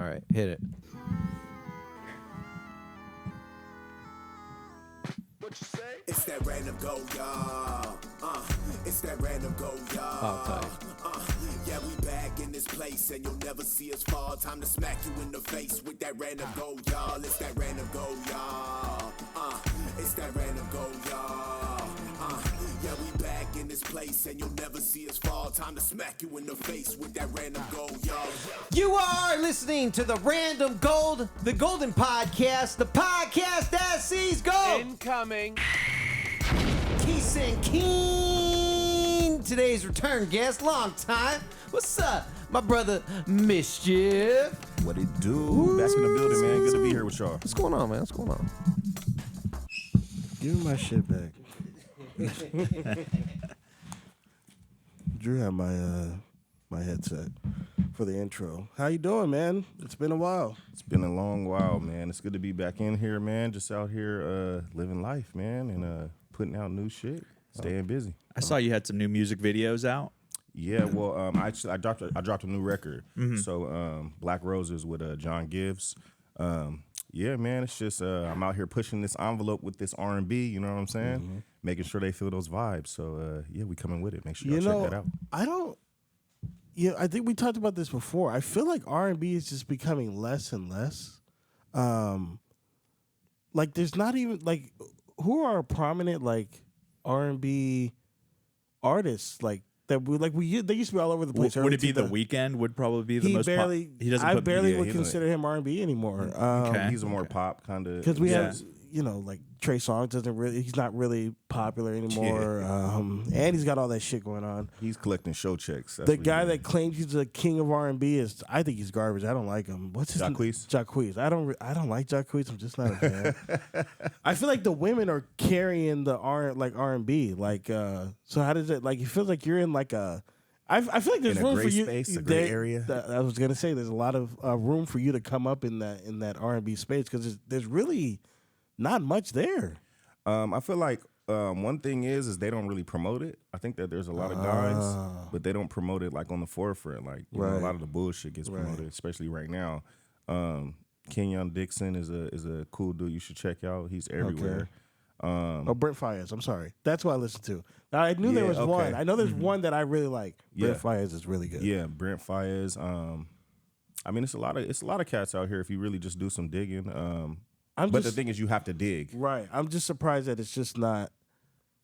right, hit it. It's that random go, y'all. It's that random go, y'all. Yeah, we back in this place, and you'll never see us fall. Time to smack you in the face with that random go, y'all. It's that random go, y'all. It's that random go, y'all. Yeah, we back in this place, and you'll never see us fall. Time to smack you in the face with that random go, y'all. You are listening to the Random Gold, the Golden Podcast, the podcast that sees gold. Incoming. Keeson Keen, today's return guest, long time. What's up, my brother Mischief? What it do? Back in the building, man. Good to be here with y'all. What's going on, man? What's going on? Give me my shit back. Drew had my headset for the intro. How you doing, man? It's been a while. It's been a long while, man. It's good to be back in here, man. Just out here living life, man, and putting out new shit, staying busy. I saw you had some new music videos out. Yeah, well, I dropped a new record. So Black Roses with John Gibbs. Yeah, man, it's just I'm out here pushing this envelope with this R&B. You know what I'm saying? Making sure they feel those vibes. So yeah, we coming with it. Make sure y'all check that out. I think we talked about this before. I feel like R&B is just becoming less and less. Like there's not even like who are prominent like R&B artists like that they used to be all over the place. Would it be The Weeknd? Would probably be the most. He doesn't. I put, barely yeah, would he consider him R&B anymore. Okay. He's a more pop kind of. Because we have, like Trey Songz he's not really popular anymore. And he's got all that shit going on. He's collecting show checks. That's The what guy he's that claims he's the king of R&B I think he's garbage. I don't like him. What's his name? Jacquees. I don't like Jacquees. I'm just not a fan. I feel like the women are carrying the R&B. So how does it like? It feels like you're in like a. I feel like there's in a room gray for you. space, a gray area. I was gonna say there's a lot of room for you to come up in that R&B space because there's really not much there. I feel like one thing is they don't really promote it. I think that there's a lot of guys, but they don't promote it like on the forefront. Like you know, a lot of the bullshit gets promoted, especially right now. Kenyon Dixon is a cool dude you should check out. He's everywhere. Okay. Brent Faiyaz. I'm sorry. That's what I listened to. Now, I knew there was one. I know there's one that I really like. Brent Faiyaz is really good. Yeah, Brent Faiyaz. I mean, it's a lot of cats out here if you really just do some digging. But the thing is, you have to dig. Right. I'm just surprised that it's just not.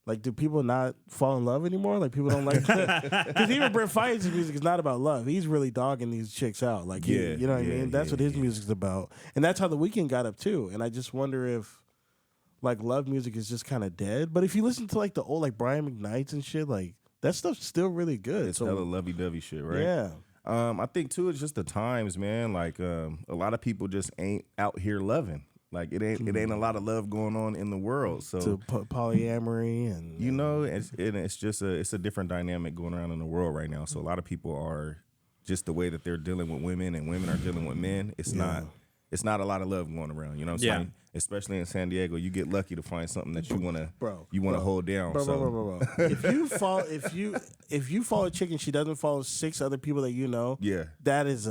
Like, do people not fall in love anymore? Like, people don't like because even Brent Faiyaz's music is not about love. He's really dogging these chicks out. Like, you know what I mean? That's what his music's about, and that's how The Weeknd got up too. And I just wonder if. Like love music is just kind of dead, but if you listen to like the old like Brian McKnight's and shit, like that stuff's still really good. It's hella lovey-dovey shit, right? Yeah. I think too it's just the times, man. Like a lot of people just ain't out here loving. Like it ain't a lot of love going on in the world. So to polyamory and you know, it's just it's a different dynamic going around in the world right now. So a lot of people are just the way that they're dealing with women and women are dealing with men. It's not a lot of love going around. You know what I'm saying? Especially in San Diego, you get lucky to find something that you wanna hold down. Bro. If you follow a chick and she doesn't follow 6 other people that you know, that is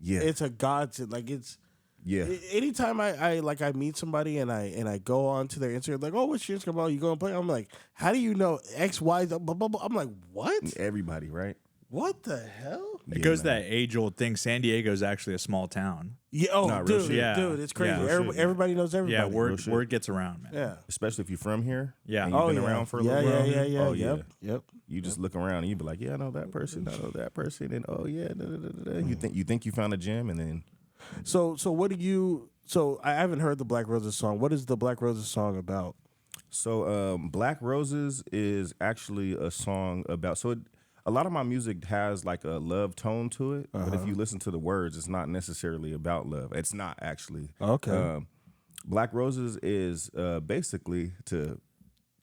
it's a godsend. Like it's anytime I meet somebody and I go on to their Instagram like, oh, what's your Instagram? Oh, you go and play? I'm like, how do you know X, Y, blah, blah, blah. I'm like, what? Everybody, right? What the hell? It goes that age-old thing. San Diego is actually a small town. Yeah. Dude, it's crazy. Everybody knows everybody. Yeah, word gets around, man. Yeah, especially if you're from here. Yeah, and you've been around for a little while. Yeah. Oh, Yep. You just look around and you be like, yeah, I know that person. I know that person. And oh yeah, you think you found a gem, and then. So what do you? So I haven't heard the Black Roses song. What is the Black Roses song about? So Black Roses is actually a song about a lot of my music has like a love tone to it, but if you listen to the words, it's not necessarily about love. It's not actually. Okay. Black Roses is basically, to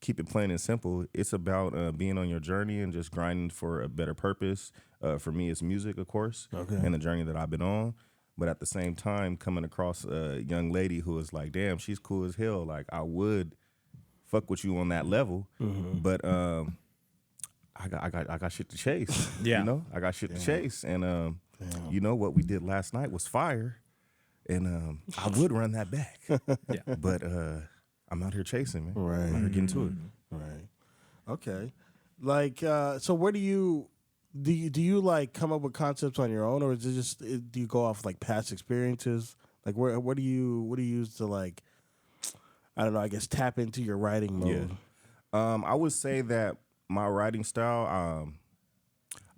keep it plain and simple, it's about being on your journey and just grinding for a better purpose. For me, it's music, of course, and the journey that I've been on. But at the same time, coming across a young lady who is like, damn, she's cool as hell. Like, I would fuck with you on that level, but I got shit to chase. Yeah. You know, I got shit to chase, and you know, what we did last night was fire, and I would run that back. Yeah. But I'm out here chasing, man. Right. I'm out here getting to it. Right. Okay. Like, so where do you like come up with concepts on your own, or is it just do you go off like past experiences? Like, what do you use to, like, I don't know, I guess tap into your writing mode? Yeah. I would say that my writing style,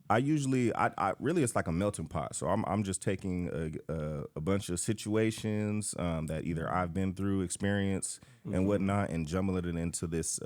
I usually, I really, it's like a melting pot. So I'm just taking a bunch of situations that either I've been through, experience, and whatnot, and jumbling it into this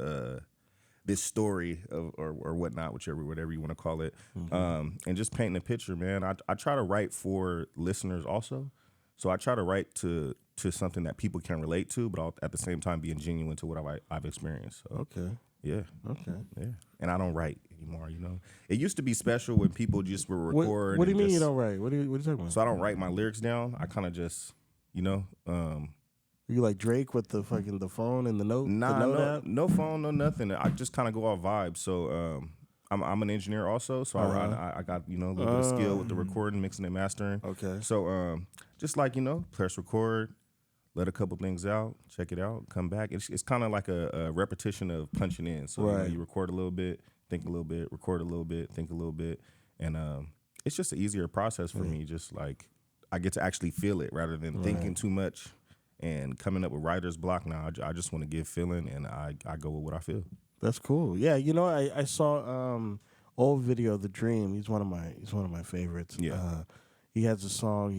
story or whatnot, whatever you want to call it, and just painting a picture, man. I try to write for listeners also, so I try to write to something that people can relate to, but I'll at the same time being genuine to what I've experienced. So, Okay. yeah. Okay. Yeah. And I don't write anymore, you know. It used to be special when people just would record. What do you mean just, you don't write? What are you talking about? So I don't write my lyrics down. I kind of just, you know, You like Drake with the fucking the phone and the note? nah, the note app? no phone, no nothing. I just kind of go off vibes. So I'm an engineer also, so I got, you know, a little bit of skill with the recording, mixing and mastering. Okay. So just like, you know, press record, let a couple things out, check it out, come back. It's kind of like a repetition of punching in. So you know, Right. you record a little bit, think a little bit, record a little bit, think a little bit, and it's just an easier process for me. Just like I get to actually feel it rather than thinking too much and coming up with writer's block. Now I just want to give feeling, and I go with what I feel. That's cool. Yeah, you know, I saw old video of The Dream. He's one of my favorites. Yeah. He has a song.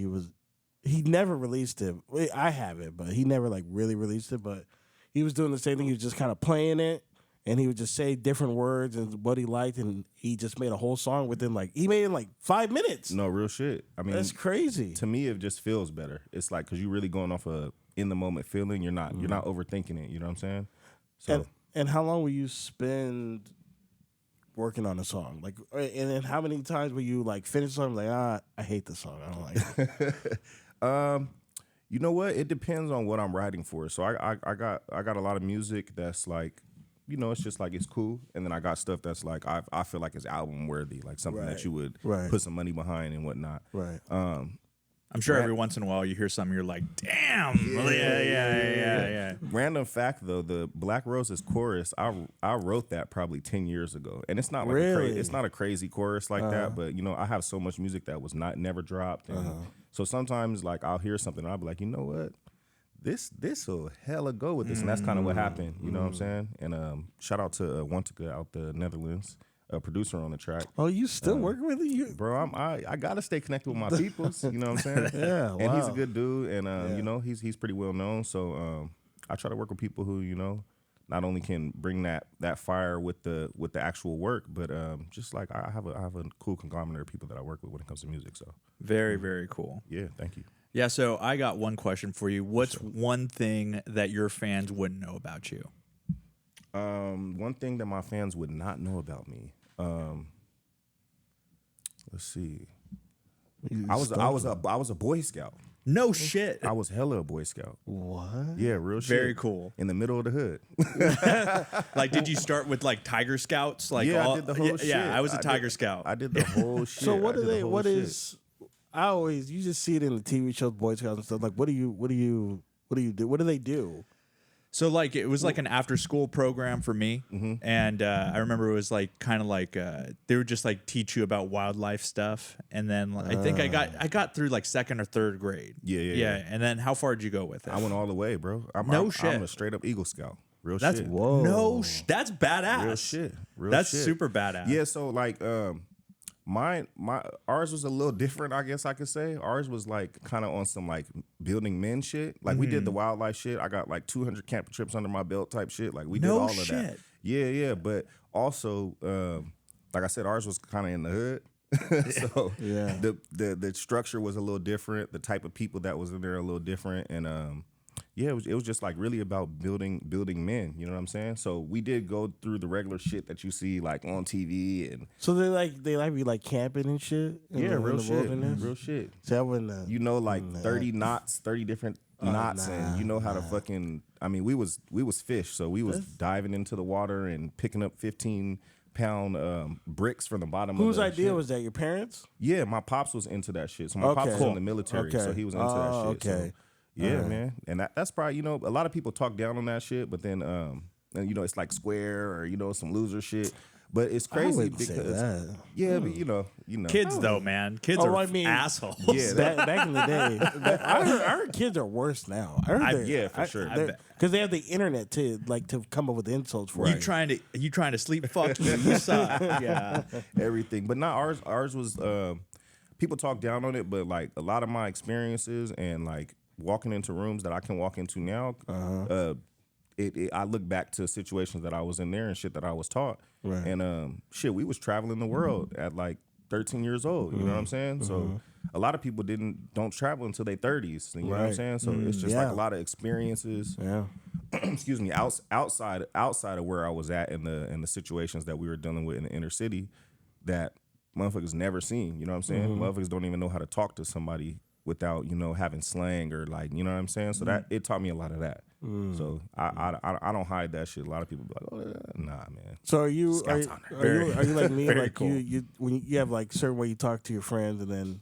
He never released it. I have it, but he never like really released it. But he was doing the same thing. He was just kind of playing it, and he would just say different words and what he liked, and he just made a whole song within he made it in like 5 minutes. No, real shit. I mean, That's crazy. to me, it just feels better. It's like because you're really going off a in the moment feeling. You're not overthinking it. You know what I'm saying? So And how long will you spend working on a song? Like, and then how many times will you like finish a song like, I hate the song, I don't like it. you know what? It depends on what I'm writing for. So I got a lot of music that's like, you know, it's just like it's cool, and then I got stuff that's like I feel like it's album worthy, like something Right. that you would Right. put some money behind and whatnot. Right. I'm sure every once in a while you hear something, you're like, damn. Yeah. Random fact though, the Black Roses chorus, I wrote that probably 10 years ago, and it's not like Really? it's not a crazy chorus like that, but you know, I have so much music that was never dropped, and so sometimes like I'll hear something and I'll be like, you know what, this will hella go with this, and that's kind of what happened. You know what I'm saying? And shout out to Wantica out the Netherlands, a producer on the track. Oh, you still working with it? You, Bro, I gotta stay connected with my peoples. You know what I'm saying? Yeah, And he's a wow. good dude, and you know, he's pretty well known. So I try to work with people who, you know, not only can bring that fire with the actual work, but just like I have a cool conglomerate of people that I work with when it comes to music. So Very, very cool. yeah, thank you. Yeah, so I got one question for you. What's one thing that your fans wouldn't know about you? One thing that my fans would not know about me. Let's see. I was a Boy Scout. No shit. I was hella a Boy Scout. what? Yeah, real shit. Very cool. In the middle of the hood. Like, did you start with like Tiger Scouts? Like, Yeah, I all, did the whole shit. Yeah, I was a I Tiger did- Scout. I did the whole shit. So what I do did the they? whole What shit. is? I always you just see it in the TV shows, Boy Scouts and stuff. Like, what do you do? What do they do? So like it was like an after school program for me, and I remember it was like kind of like they would just like teach you about wildlife stuff, and then like, I think I got through like second or third grade. Yeah. And then how far did you go with it? I went all the way, bro. I'm No shit. I'm a straight up Eagle Scout. Real That's shit. Whoa. That's badass. Real shit. Real That's shit. super badass. Yeah, so like ours was a little different, I guess I could say. Ours was like kind of on some like building men shit. Like we did the wildlife shit. I got like 200 camper trips under my belt type shit. Like we did No all of that. shit. Yeah. But also, like I said, ours was kind of in the hood. So Yeah. the structure was a little different. The type of people that was in there a little different, and yeah, it was just like really about building men. You know what I'm saying? So we did go through the regular shit that you see like on TV and So they like be like camping and shit. In the real shit, wilderness? real shit. So I wouldn't. You know, like 30 knots, 30 different knots, and you know how to fucking. I mean, we was fish, so we was diving into the water and picking up 15 pound bricks from the bottom. Whose of the idea shit. was that? Your parents? Yeah, my pops was into that shit. So my pops was in the military, so he was into that shit. Okay. So, yeah, man. And that's probably, a lot of people talk down on that shit, but then, and, it's like square or, some loser shit. But it's I crazy wouldn't because, say that. yeah, but you know. Kids though, man. Kids are I mean, assholes. Yeah, back in the day, I heard kids are worse now. I heard yeah, for sure. because they have the internet to come up with insults for You it. trying to sleep? Fuck you. You suck. Yeah. Everything. But not ours. Ours was, people talk down on it, but like a lot of my experiences and like walking into rooms that I can walk into now, I look back to situations that I was in there and shit that I was taught. Right. And we was traveling the world at like 13 years old. You know what I'm saying? So a lot of people don't travel until their 30s. You know what I'm saying? So it's just like a lot of experiences. Yeah. Excuse me, outside of where I was at in the situations that we were dealing with in the inner city that motherfuckers never seen. You know what I'm saying? Motherfuckers don't even know how to talk to somebody without having slang or like, you know what I'm saying? So that it taught me a lot of that. So I don't hide that shit. A lot of people be like, oh nah, man. So are you Scouts are you like me? very Like cool. you when you have like certain way you talk to your friends, and then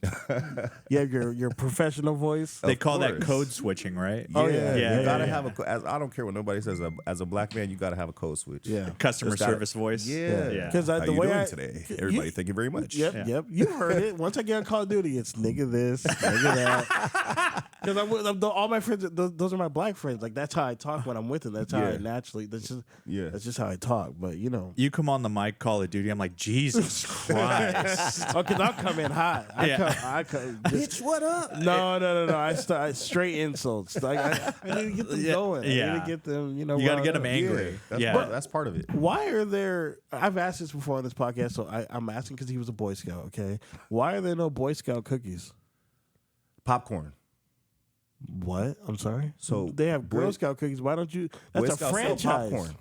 you have your professional voice. They call that course. code switching, right? Oh, yeah. You gotta yeah. have I don't care what nobody says. As a black man, you gotta have a code switch. Yeah. Customer Just gotta- service voice. Yeah. Yeah. Because How the you way doing I today? Everybody, thank you very much. Yep, yep. You heard it. Once I get on Call of Duty, it's nigga this, nigga that. Because all my friends, those are my black friends. Like that's how I talk when I'm with them. That's how I Yeah. naturally. That's Yeah. just how I talk. But You come on the mic, Call of Duty. I'm like, Jesus Christ. because I'll come in hot. I come. Just, what up? no. I start straight insults. Like I need to get them going. I need yeah. to get them. You got to riled get them up. angry. That's part of it. Why are there? I've asked this before on this podcast, so I'm asking because he was a Boy Scout. Okay, why are there no Boy Scout cookies? Popcorn. What? I'm sorry. So they have Girl Boy- Scout cookies. Why don't you? That's Boy a Scouts sell franchise. popcorn.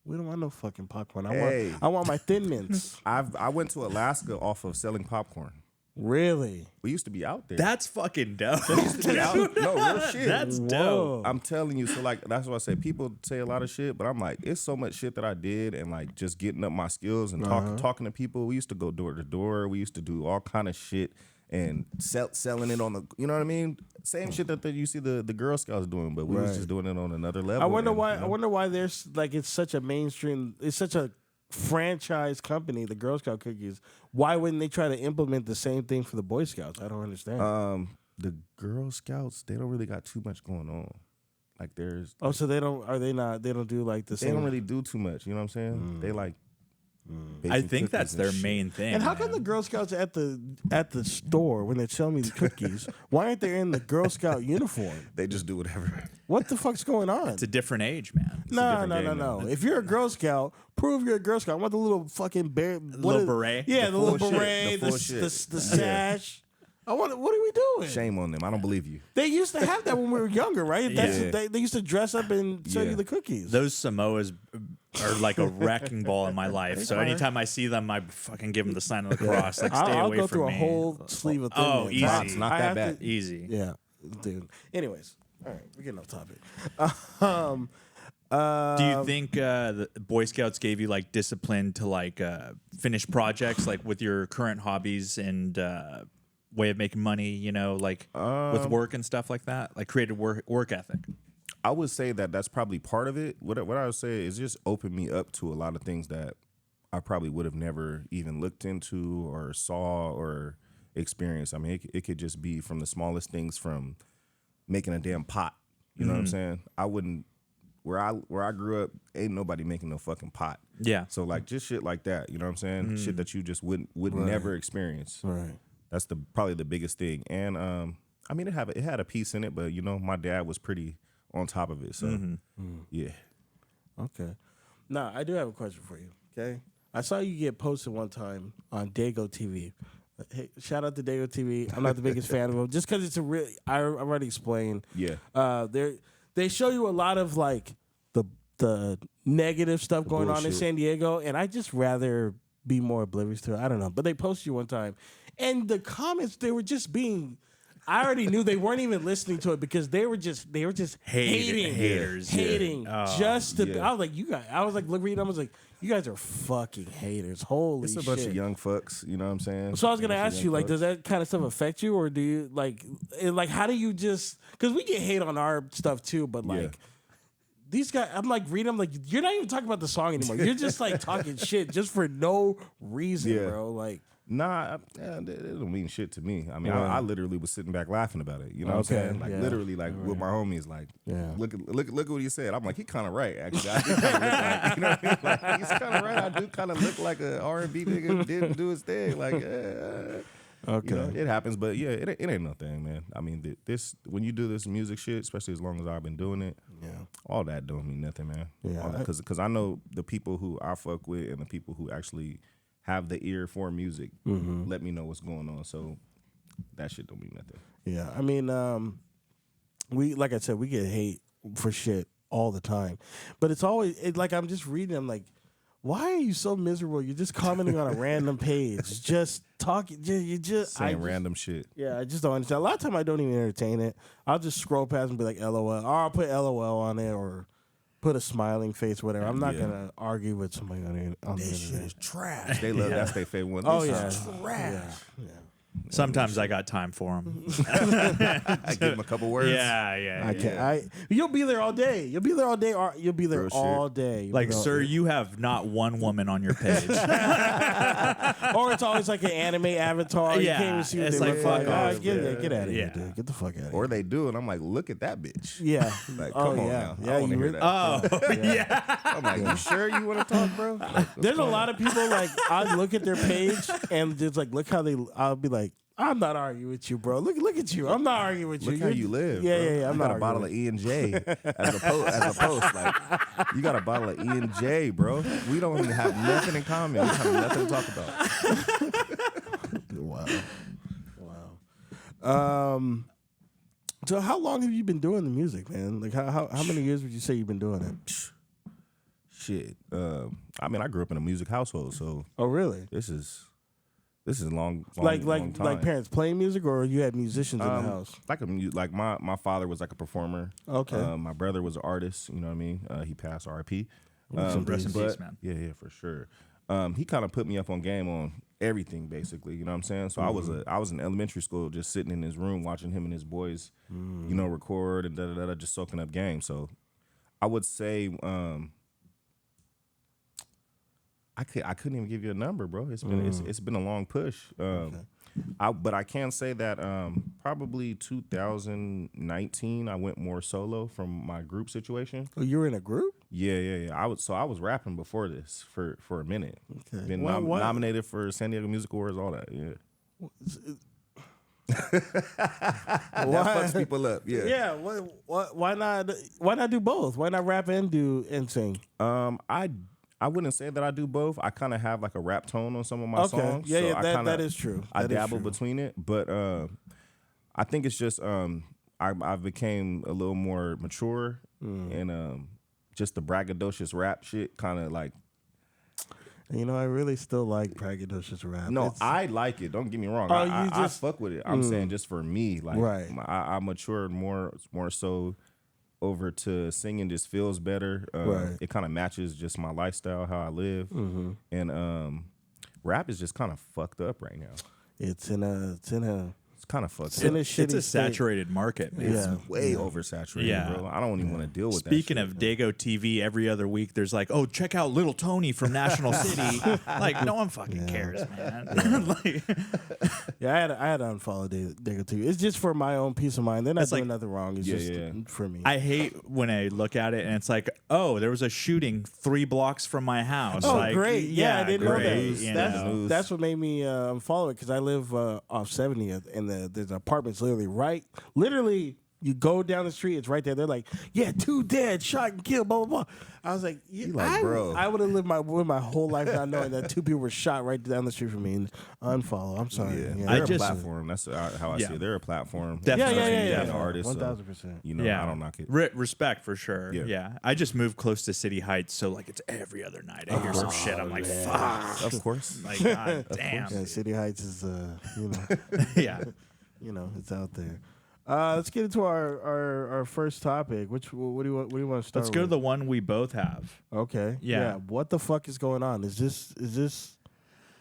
We don't want no fucking popcorn. Hey. I want my Thin Mints. I went to Alaska off of selling popcorn. Really? We used to be out there. That's fucking dope. We used to be out. No, real shit. That's dope. I'm telling you. So like that's what I say. People say a lot of shit, but I'm like, it's so much shit that I did, and like just getting up my skills and talking to people. We used to go door to door. We used to do all kind of shit and selling it on the. You know what I mean? Same shit that you see the Girl Scouts doing, but we was just doing it on another level. I wonder and, why. you know? I wonder why there's like it's such a mainstream. It's such a franchise company. The Girl Scout cookies. Why wouldn't they try to implement the same thing for the Boy Scouts? I don't understand. The Girl Scouts, they don't really got too much going on. Like there's, Oh, so they don't? Are they not? They don't do like the they same. don't really do too much. You know what I'm saying? They like. I baking think that's cookies and their shit. main thing. And how come the Girl Scouts at the store when they're selling me the cookies? Why aren't they in the Girl Scout uniform? They just do whatever. What the fuck's going on? It's a different age, man. No. different game now. If you're a Girl Scout, prove you're a Girl Scout. I want the little fucking bear, Little beret? Yeah, the little full shit. beret, The full the shit. sash. I want. What are we doing? Shame on them. I don't believe you. They used to have that when we were younger, right? That's Yeah. they used to dress up and sell Yeah. you the cookies. Those Samoas are like a wrecking ball in my life. So anytime I see them, I fucking give them the sign of the cross. Like, stay I'll away go from through me. a whole sleeve of Thin Oh, Mints. easy. It's not I that have bad. to- Easy. Yeah, dude. Anyways, all right, we're getting off topic. Do you think the Boy Scouts gave you like discipline to like finish projects like with your current hobbies and way of making money? You know, like with work and stuff like that, like creative work ethic. I would say that that's probably part of it. What I would say is just open me up to a lot of things that I probably would have never even looked into or saw or experienced. I mean, it could just be from the smallest things, from making a damn pot. You know what I'm saying? I wouldn't. Where I grew up, ain't nobody making no fucking pot. Yeah. So like just shit like that. You know what I'm saying? Shit that you just would never experience. Right. That's probably the biggest thing. And I mean, it had a piece in it, but you know, my dad was pretty on top of it. So yeah. Okay. Now, I do have a question for you. Okay. I saw you get posted one time on Dago TV. Hey, shout out to Dago TV. I'm not the biggest fan of them, just because it's a real. I already explained. Yeah. They show you a lot of like the negative stuff going on in bullshit. San Diego, and I just rather be more oblivious to it. I don't know, but they posted you one time, and the comments, they were just being I already knew they weren't even listening to it because they were just hating, haters, hating. yeah. Just to, yeah. I was like, you guys. I was like, look, reading. I was like, you guys are fucking haters. Holy It's a shit. bunch of young fucks. You know what I'm saying? So I was gonna Bunch of ask young you, like, fucks. does that kind of stuff affect you, or do you like how do you just? Because we get hate on our stuff too, but like. Yeah. These guys, I'm like reading. I'm like, you're not even talking about the song anymore. You're just like talking shit just for no reason, Yeah. bro. Like, Nah, it don't mean shit to me. I mean, Right. I literally was sitting back laughing about it. You know what I'm Okay, saying? Like yeah. literally, like with my homies, like, Yeah. look at what he said. I'm like, he kind of right, actually. I do kind of look like, you know what I mean? Like, he's kind of right. I do kind of look like a R&B nigga who didn't do his thing. Like, okay, you know, it happens, but yeah, it ain't no thing, man. I mean, this when you do this music shit, especially as long as I've been doing it, yeah, all that don't mean nothing, man. Yeah. Because I know the people who I fuck with and the people who actually have the ear for music let me know what's going on. So that shit don't mean nothing. yeah. I mean, we like I said, we get hate for shit all the time, but it's always like I'm just reading. I'm like, why are you so miserable? You're just commenting on a random page, just talking. You just Saying random shit. Yeah, I just don't understand. A lot of time I don't even entertain it. I'll just scroll past and be like, LOL. Or I'll put LOL on it or put a smiling face, whatever. I'm not Yeah. going to argue with somebody on the internet. Trash. They love that's their favorite one. Oh, This yeah. is Trash. Sometimes I got time for them. I give them a couple words. yeah. I can't. You'll be there all day. You'll be there all day. Or you'll be there Real shit. all day. You'll Like, be there all sir, day. you have not one woman on your page. Or it's always like an anime avatar. You Yeah, can't even see what it's they like, look fuck like. off, Get out of here, Yeah. dude. Get the fuck out of here. Or they do, and I'm like, look at that bitch. Yeah. Like, Oh, come on yeah. now. Yeah, I want to you hear re- that. Oh, yeah. I'm like, you sure you want to talk, bro? Like, There's a lot of people like I look at their page and just like look how they. I'll be like, I'm not arguing with you, bro. Look at you. I'm not arguing with you. look how You're- you live. Yeah, bro. yeah, yeah. I'm you not got a bottle of arguing E&J as a post. Like, you got a bottle of E&J, bro. We don't even have nothing in common. We have nothing to talk about. Wow. So how long have you been doing the music, man? Like how many years would you say you've been doing it? Shit. I mean, I grew up in a music household, so Oh, really? this is long Like long time. like parents playing music, or you had musicians in the house? Like my father was like a performer. Okay. My brother was an artist. You know what I mean? He passed RIP. Rest in but- peace, man. Yeah, for sure. He kind of put me up on game on everything, basically. You know what I'm saying? So I was in elementary school, just sitting in his room watching him and his boys, you know, record and just soaking up game. So I would say I couldn't even give you a number, bro. It's been a long push. But I can say that probably 2019 I went more solo from my group situation. Oh, you were in a group? Yeah. I was rapping before this for a minute. Okay. Been Why- nominated for San Diego Music Awards, all that. Yeah. That fucks people up. Yeah. Yeah. Why not? Why not do both? Why not rap and sing? I wouldn't say that I do both. I kind of have like a rap tone on some of my Okay. songs. Yeah, so yeah, I that- kinda- that is true. I That is dabble true. between it, but I think it's just I became a little more mature and just the braggadocious rap shit kind of like. You know, I really still like braggadocious rap. No, It's- I like it. Don't get me wrong. Oh, I you just- fuck with it. I'm saying just for me, like, Right. I matured more so over to singing. Just feels better. Right. It kind of matches just my lifestyle, how I live, and rap is just kind of fucked up right now. It's in a It's kind of fucked It's in up. a shitty It's a state. saturated market, man. Yeah. Way oversaturated, Yeah. bro. I don't even want to deal with Speaking that. of Dago TV, every other week there's like, oh, check out Little Tony from National City. Like, no one fucking cares, man. Like, Yeah, I had to unfollow Dago TV. It's just for my own peace of mind. They're not It's like- doing nothing wrong. It's Yeah, just yeah. for me. I hate when I look at it and it's like, oh, there was a shooting 3 blocks from my house. Oh, Like, great! Yeah, I didn't know that. great, you That's, know. News. that's what made me follow it because I live off 70th, and there's apartments literally. You go down the street, it's right there. They're like, yeah, 2 dead, shot and killed, blah blah blah. I was like, yeah, like, bro. I would have lived my whole life not knowing that 2 people were shot right down the street from me. And unfollow. I'm sorry. Yeah, Yeah. they're just- a platform. That's how I Yeah. see it. They're a platform. Definitely. Yeah, Yeah, An artist. 1000%. You know, Yeah, I don't knock it. Respect for sure. Yeah. Yeah. I just moved close to City Heights, so like it's every other night. I hear some shit. I'm like, fuck. Of course. Like, god damn. Yeah, City Heights is, you know. Yeah. it's out there. Let's get into our first topic. What do you want to start? Let's go to with? the one we both have. Okay. Yeah. What the fuck is going on? Is this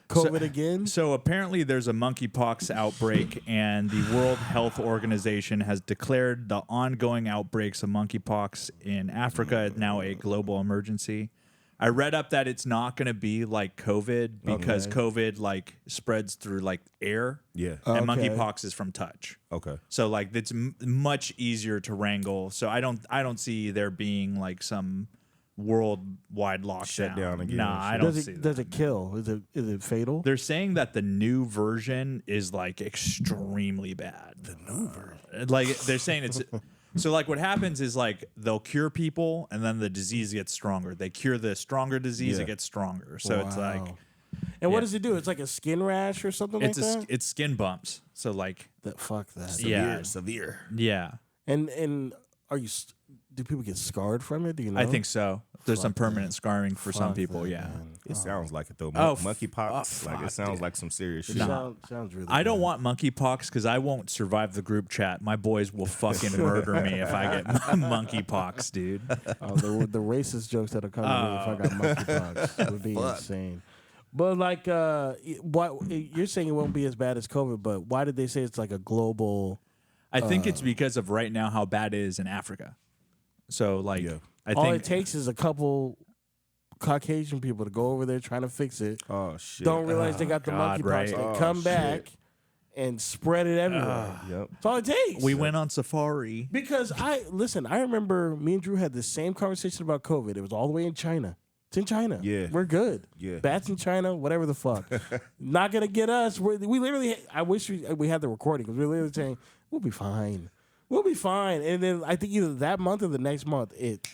COVID again? So apparently there's a monkeypox outbreak, and the World Health Organization has declared the ongoing outbreaks of monkeypox in Africa now a global emergency. I read up that it's not going to be like COVID because COVID like spreads through like air. Yeah. And Okay. monkeypox is from touch. Okay. So like it's much easier to wrangle. So I don't see there being like some worldwide lockdown. Shut down again. Nah, I don't Does see it that. does it kill? Is it fatal? They're saying that the new version is like extremely bad. The new version. Like they're saying it's so like what happens is like they'll cure people and then the disease gets stronger. They cure the stronger disease, Yeah. it gets stronger. So it's like And what yeah. does it do? It's like a skin rash or something it's like that. it's skin bumps. So like Fuck that. yeah. Severe. Yeah. And are you? Do people get scarred from it? Do you know? I think so. There's some Fuck permanent scarring for some Fuck people, that, yeah. man. It sounds like it though. Oh, Monkeypox. Like it sounds like some serious shit. Sounds really. I don't bad. want monkeypox because I won't survive the group chat. My boys will fucking murder me if I get monkeypox, dude. Oh, the racist jokes that'll come to me if I got monkeypox would be insane. But like, what you're saying it won't be as bad as COVID, but why did they say it's like a global? I think it's because of right now how bad it is in Africa. So like, Yeah. I All think it takes is a couple Caucasian people to go over there trying to fix it. Oh shit. Don't realize they got the God, monkeypox. right. They Oh, come shit. back and spread it everywhere. Yep. That's all it takes. we went on safari. Because I remember me and Drew had the same conversation about COVID. It was all the way in China. It's in China. Yeah. We're good. Yeah. Bats in China, whatever the fuck. Not gonna get us. We literally. I wish we had the recording because we were literally saying we'll be fine. We'll be fine. And then I think either that month or the next month,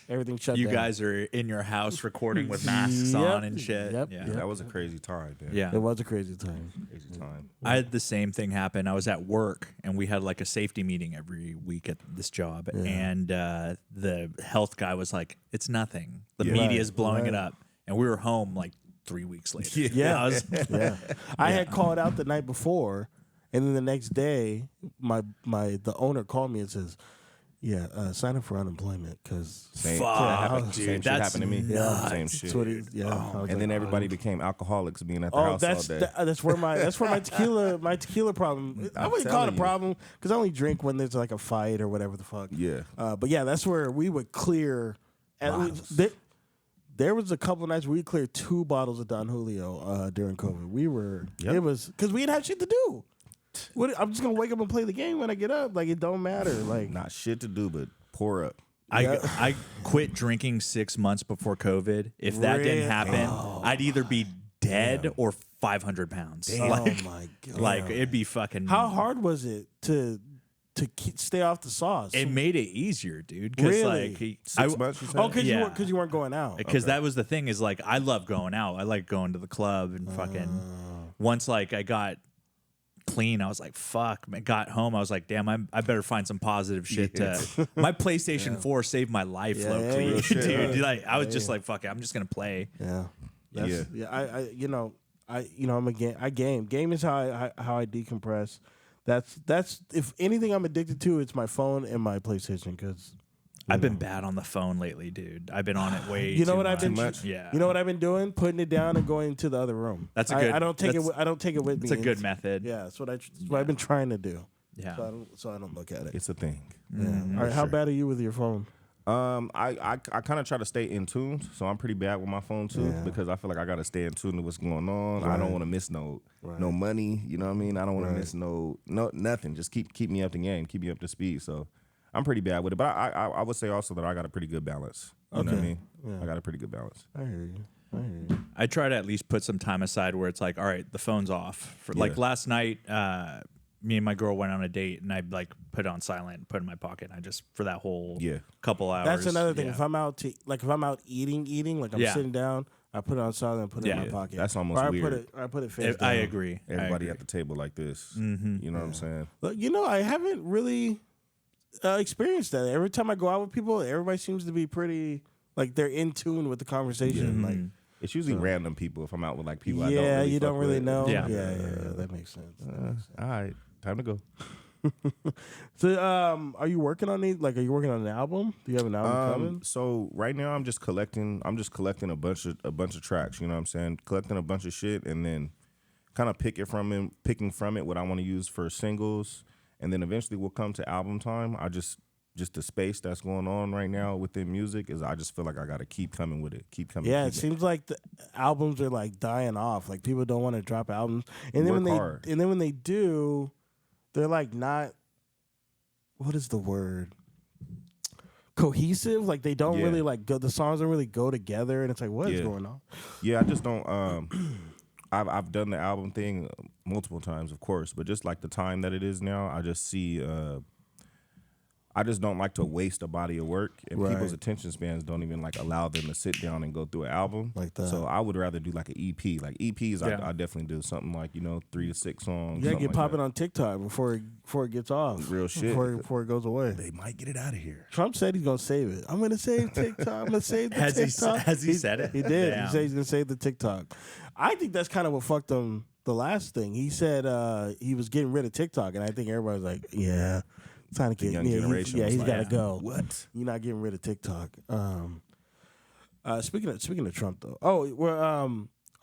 everything shut You down. guys are in your house recording with masks on and shit. Yep. Yeah. Yep. That was a crazy time, man. Yeah. It was a crazy time. Crazy time. I had the same thing happen. I was at work and we had like a safety meeting every week at this job. And the health guy was like, it's nothing. The media is blowing it up. And we were home like 3 weeks later. Yeah. I was, Yeah. I had called out the night before, and then the next day, the owner called me and says, "Yeah, sign up for unemployment because Same, Fuck, that happened, dude, same shit that's happened to me. nuts. Same shit. that's what he, yeah." I was And then like, everybody became alcoholics being at the Oh, house that's all day. that's where my tequila problem. I wouldn't call it a telling you. problem because I only drink when there's like a fight or whatever the fuck. Yeah. But yeah, that's where we would clear. At least, there was a couple of nights where we cleared 2 bottles of Don Julio during COVID. We were it was because we didn't have shit to do. I'm just gonna wake up and play the game when I get up. Like it don't matter. Like Not shit to do, but pour up. I quit drinking 6 months before COVID. If that Really? didn't happen, I'd either be dead or 500 pounds. Like, oh my god! like it'd be fucking. How hard was it to stay off the sauce? It made it easier, dude. Because Really? like, 6 months, you said? Oh, because Yeah. you weren't going out. because that was the thing is like I love going out. I like going to the club and fucking. Once like I got clean, I was like, fuck. I got home, I was like, damn, I better find some positive shit to. My PlayStation 4 saved my life, Yeah, low yeah, key, yeah. dude. Like I was just like, fuck it, I'm just gonna play. Yeah. Yeah. I'm a game. I game. Game is how I decompress. That's if anything I'm addicted to, it's my phone and my PlayStation. Because I've been bad on the phone lately, dude. I've been on it way. you know too what I've been. much. Yeah. You know what I've been doing? Putting it down and going to the other room. That's a good- I don't take it. that's- I don't take it with me. It's a good It's- method. Yeah, that's what I've been trying to do. Yeah. So I don't look at it. It's a thing. Yeah. All right. How bad are you with your phone? I kind of try to stay in tune, so I'm pretty bad with my phone too Yeah. because I feel like I got to stay in tune to what's going on. I don't want to miss no money. You know what I mean? I don't want to miss no nothing. Just keep me up to game, keep me up to speed. So I'm pretty bad with it, but I would say also that I got a pretty good balance. You know what I mean? I got a pretty good balance. I hear you. I try to at least put some time aside where it's like, all right, the phone's off. For like last night, me and my girl went on a date, and I like put it on silent and put it in my pocket. And I just for that whole couple hours. That's another thing. yeah. If I'm out eating, like I'm sitting down, I put it on silent and put it in my pocket. That's almost or weird. I put it face down. I agree. Everybody at the table like this. You know what I'm saying? But I haven't really experienced that. Every time I go out with people, everybody seems to be pretty like they're in tune with the conversation. Like It's usually random people if I'm out with like people I don't yeah, really you don't fuck really with. know. Yeah. Yeah, that makes sense. All right, time to go. So, are you working on it? Like, are you working on an album? Do you have an album coming? So right now I'm just collecting a bunch of tracks, you know what I'm saying? Collecting a bunch of shit and then kind of picking from it what I want to use for singles, and then eventually we'll come to album time. I just the space that's going on right now within music is I just feel like I got to keep coming with it. Keep coming. Yeah, it seems like the albums are like dying off. Like people don't want to drop albums. And then when they do, they're like not, what is the word? Cohesive. Like they don't really like go, the songs don't really go together, and it's like, what is going on? Yeah, I just don't I've done the album thing multiple times, of course, but just like the time that it is now, I just see I just don't like to waste a body of work, and people's attention spans don't even like allow them to sit down and go through an album like that. So I would rather do like an EP. Like EPs, I definitely do something like 3 to 6 songs. Yeah, get like popping that. on TikTok before it gets off. Real shit. Before it goes away. They might get it out of here. Trump said he's gonna save it. I'm gonna save TikTok. I'm gonna save the TikTok. Has he said it? He did. Damn. He said he's gonna save the TikTok. I think that's kind of what fucked him the last thing. He said he was getting rid of TikTok, and I think everybody was like, yeah. Trying to get young generation. He's like, got to go. What? You're not getting rid of TikTok. Speaking of Trump though. Oh,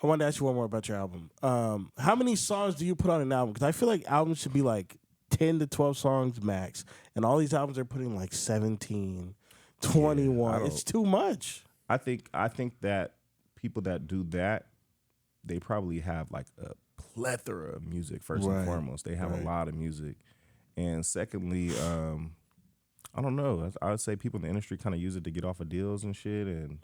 I wanted to ask you one more about your album. How many songs do you put on an album? Because I feel like albums should be like 10 to 12 songs max, and all these albums are putting like 17, 21. It's too much. I think that people that do that, they probably have like a plethora of music first and foremost. They have a lot of music. And secondly, I don't know. I would say people in the industry kind of use it to get off of deals and shit, and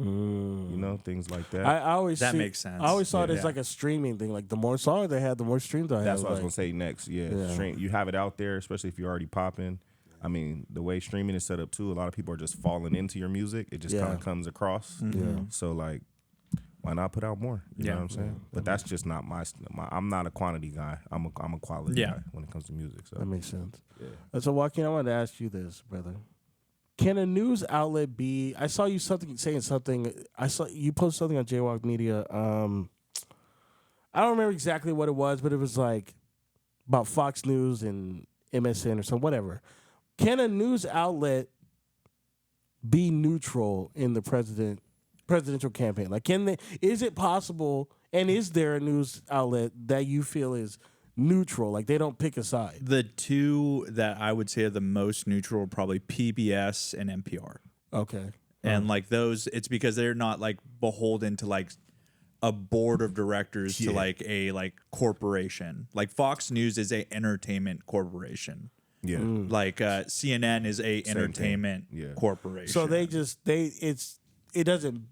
things like that. I always makes sense. I always saw it as like a streaming thing. Like the more songs they had, the more streams I had. That's what I was gonna say next. Yeah. Stream, you have it out there, especially if you're already popping. I mean, the way streaming is set up too, a lot of people are just falling into your music. It just kind of comes across. So like, why not put out more? You know what I'm saying? But that's just not my. I'm not a quantity guy. I'm a quality guy when it comes to music. So that makes sense. Yeah. So Joaquin, I wanted to ask you this, brother. Can a news outlet be? I saw you saying something. I saw you post something on Jaywalk Media. I don't remember exactly what it was, but it was like about Fox News and MSN or something. Whatever. Can a news outlet be neutral in the presidential campaign? Like, is it possible, and is there a news outlet that you feel is neutral? Like, they don't pick a side? The two that I would say are the most neutral are probably PBS and NPR. Okay. And like those, it's because they're not like beholden to like a board of directors to like a like corporation. Like Fox News is a entertainment corporation. Yeah. Like CNN is a entertainment corporation. So it doesn't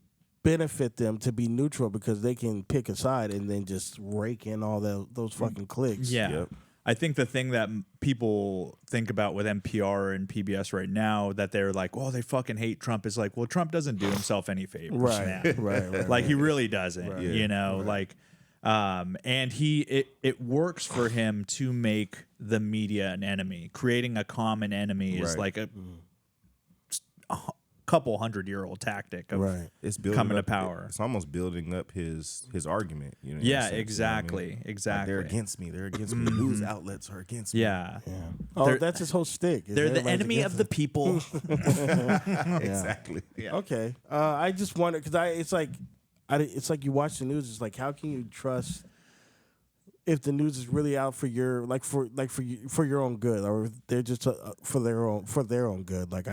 benefit them to be neutral because they can pick a side and then just rake in all those fucking clicks. Yeah. Yep. I think the thing that people think about with NPR and PBS right now that they're like, oh, they fucking hate Trump is like, well, Trump doesn't do himself any favors. Right. Like he really doesn't, you know, like, and it works for him to make the media an enemy. Creating a common enemy is like a couple 100-year-old tactic of it's building coming up, to power. It's almost building up his argument. You know Yeah, sense, exactly, you know what I mean? exactly. Like, they're against me. They're against me. The news outlets are against me. Yeah. Oh, that's his whole stick. They're the enemy of the people. Exactly. Yeah. Okay. I just wonder because it's like you watch the news. It's like, how can you trust if the news is really out for your for your own good, or they're just for their own good? Like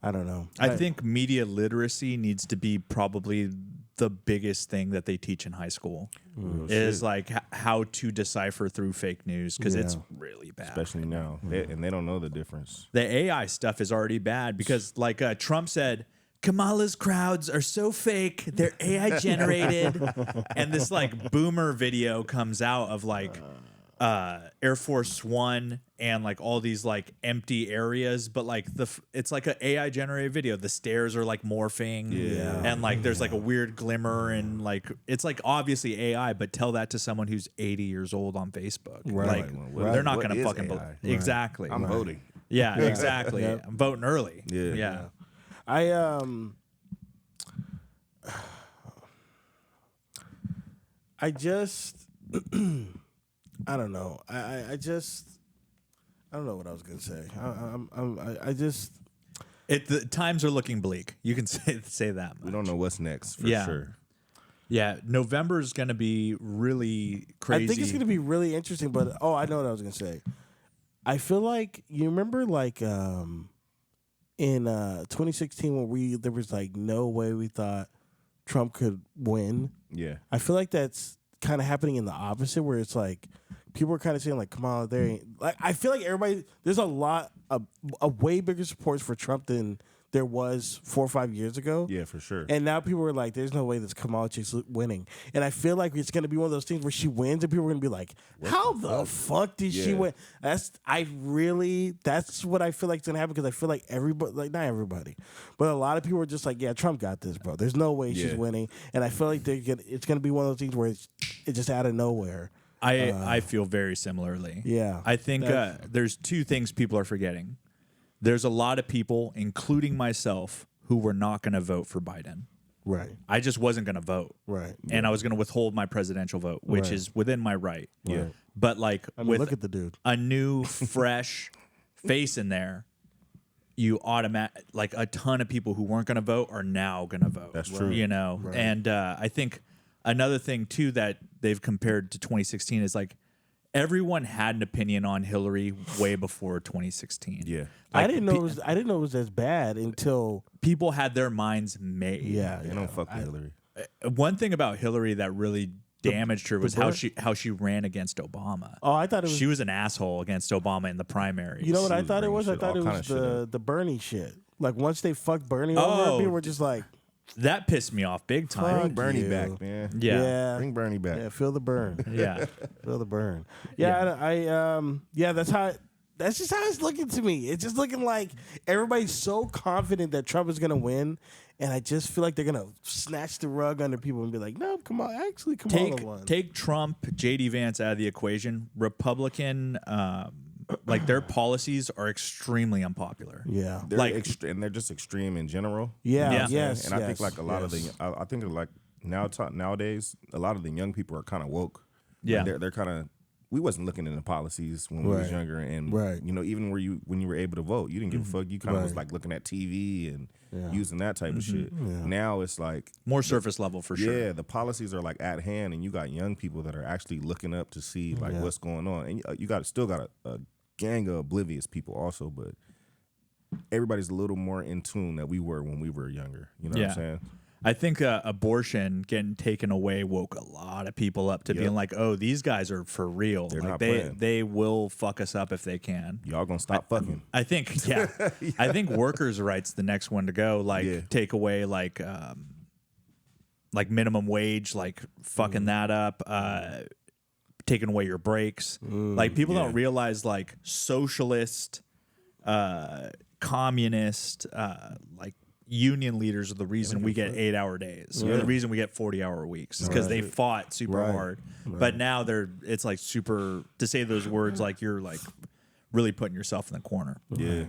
I don't know. I think media literacy needs to be probably the biggest thing that they teach in high school. Is like how to decipher through fake news because it's really bad. Especially now. And they don't know the difference. The AI stuff is already bad because like Trump said, Kamala's crowds are so fake, they're AI generated. And this like boomer video comes out of like Air Force One and like all these like empty areas, but like it's like an AI generated video. The stairs are like morphing, and like there's like a weird glimmer, and like it's like obviously AI, but tell that to someone who's 80 years old on Facebook, like they're not gonna fucking believe. Exactly. I'm voting. Yeah, exactly. I'm voting early. Yeah. I just I don't know. I don't know what I was gonna say. I just. The times are looking bleak. You can say that much. We don't know what's next for sure. Yeah, November is going to be really crazy. I think it's going to be really interesting. But I know what I was going to say. I feel like you remember, like in 2016 when there was like no way we thought Trump could win. Yeah, I feel like that's kind of happening in the opposite, where it's like people are kind of saying like, "Come on, there ain't." Like I feel like there's a lot of a way bigger support for Trump than there was 4 or 5 years ago. Yeah, for sure. And now people are like, "There's no way this Kamala chick's winning." And I feel like it's going to be one of those things where she wins, and people are going to be like, "How the fuck did she win?" That's what I feel like is going to happen, because I feel like everybody, like not everybody, but a lot of people are just like, "Yeah, Trump got this, bro. There's no way she's winning." And I feel like it's going to be one of those things where it's just out of nowhere. I feel very similarly. Yeah. I think there's two things people are forgetting. There's a lot of people, including myself, who were not going to vote for Biden. Right. I just wasn't going to vote. Right. And I was going to withhold my presidential vote, which is within my right. Yeah. But like, look at the dude. A new, fresh face in there, like a ton of people who weren't going to vote are now going to vote. That's true. You know? Right. And I think another thing, too, that they've compared to 2016 is like, everyone had an opinion on Hillary way before 2016. Yeah. I Like, didn't know it was as bad until people had their minds made. Yeah. They don't fuck with Hillary. One thing about Hillary that really damaged her was how she ran against Obama. Oh, I thought she was an asshole against Obama in the primaries. You know what I thought it was? I shit, thought it all was kinda the Bernie shit. Like once they fucked Bernie over, people were just like, that pissed me off big time. Bring Bernie you. back, man. Yeah. Bring Bernie back. Yeah, feel the burn. Yeah. Feel the burn. Yeah, that's just how it's looking to me. It's just looking like everybody's so confident that Trump is gonna win, and I just feel like they're gonna snatch the rug under people and be like, "No, come on, actually, Kamala won." Take Trump, JD Vance out of the equation. Republican, like their policies are extremely unpopular. Yeah, They're like and they're just extreme in general. yeah, Yeah. yes, And I think like a lot of I think like nowadays a lot of the young people are kind of woke. Yeah. Like, they're kind of. We wasn't looking into policies when we was younger, and you know, even when you were able to vote, you didn't give a fuck. You kind of was like looking at TV and using that type of shit. Yeah. Now it's like more surface level for sure. Yeah, the policies are like at hand, and you got young people that are actually looking up to see like what's going on, and you still got a gang of oblivious people also, but everybody's a little more in tune than we were when we were younger. You know what I'm saying? I think abortion getting taken away woke a lot of people up to being like, "Oh, these guys are for real. They're like, not playing. They will fuck us up if they can." Y'all gonna stop fucking? I think, I think workers' rights the next one to go. Like take away like minimum wage, like fucking that up. Taking away your breaks. Like people don't realize like socialist, communist, like union leaders are the reason we get 8-hour days. The reason we get 40-hour weeks is because they fought super hard. But now it's like super, to say those words, like you're like really putting yourself in the corner. Yeah.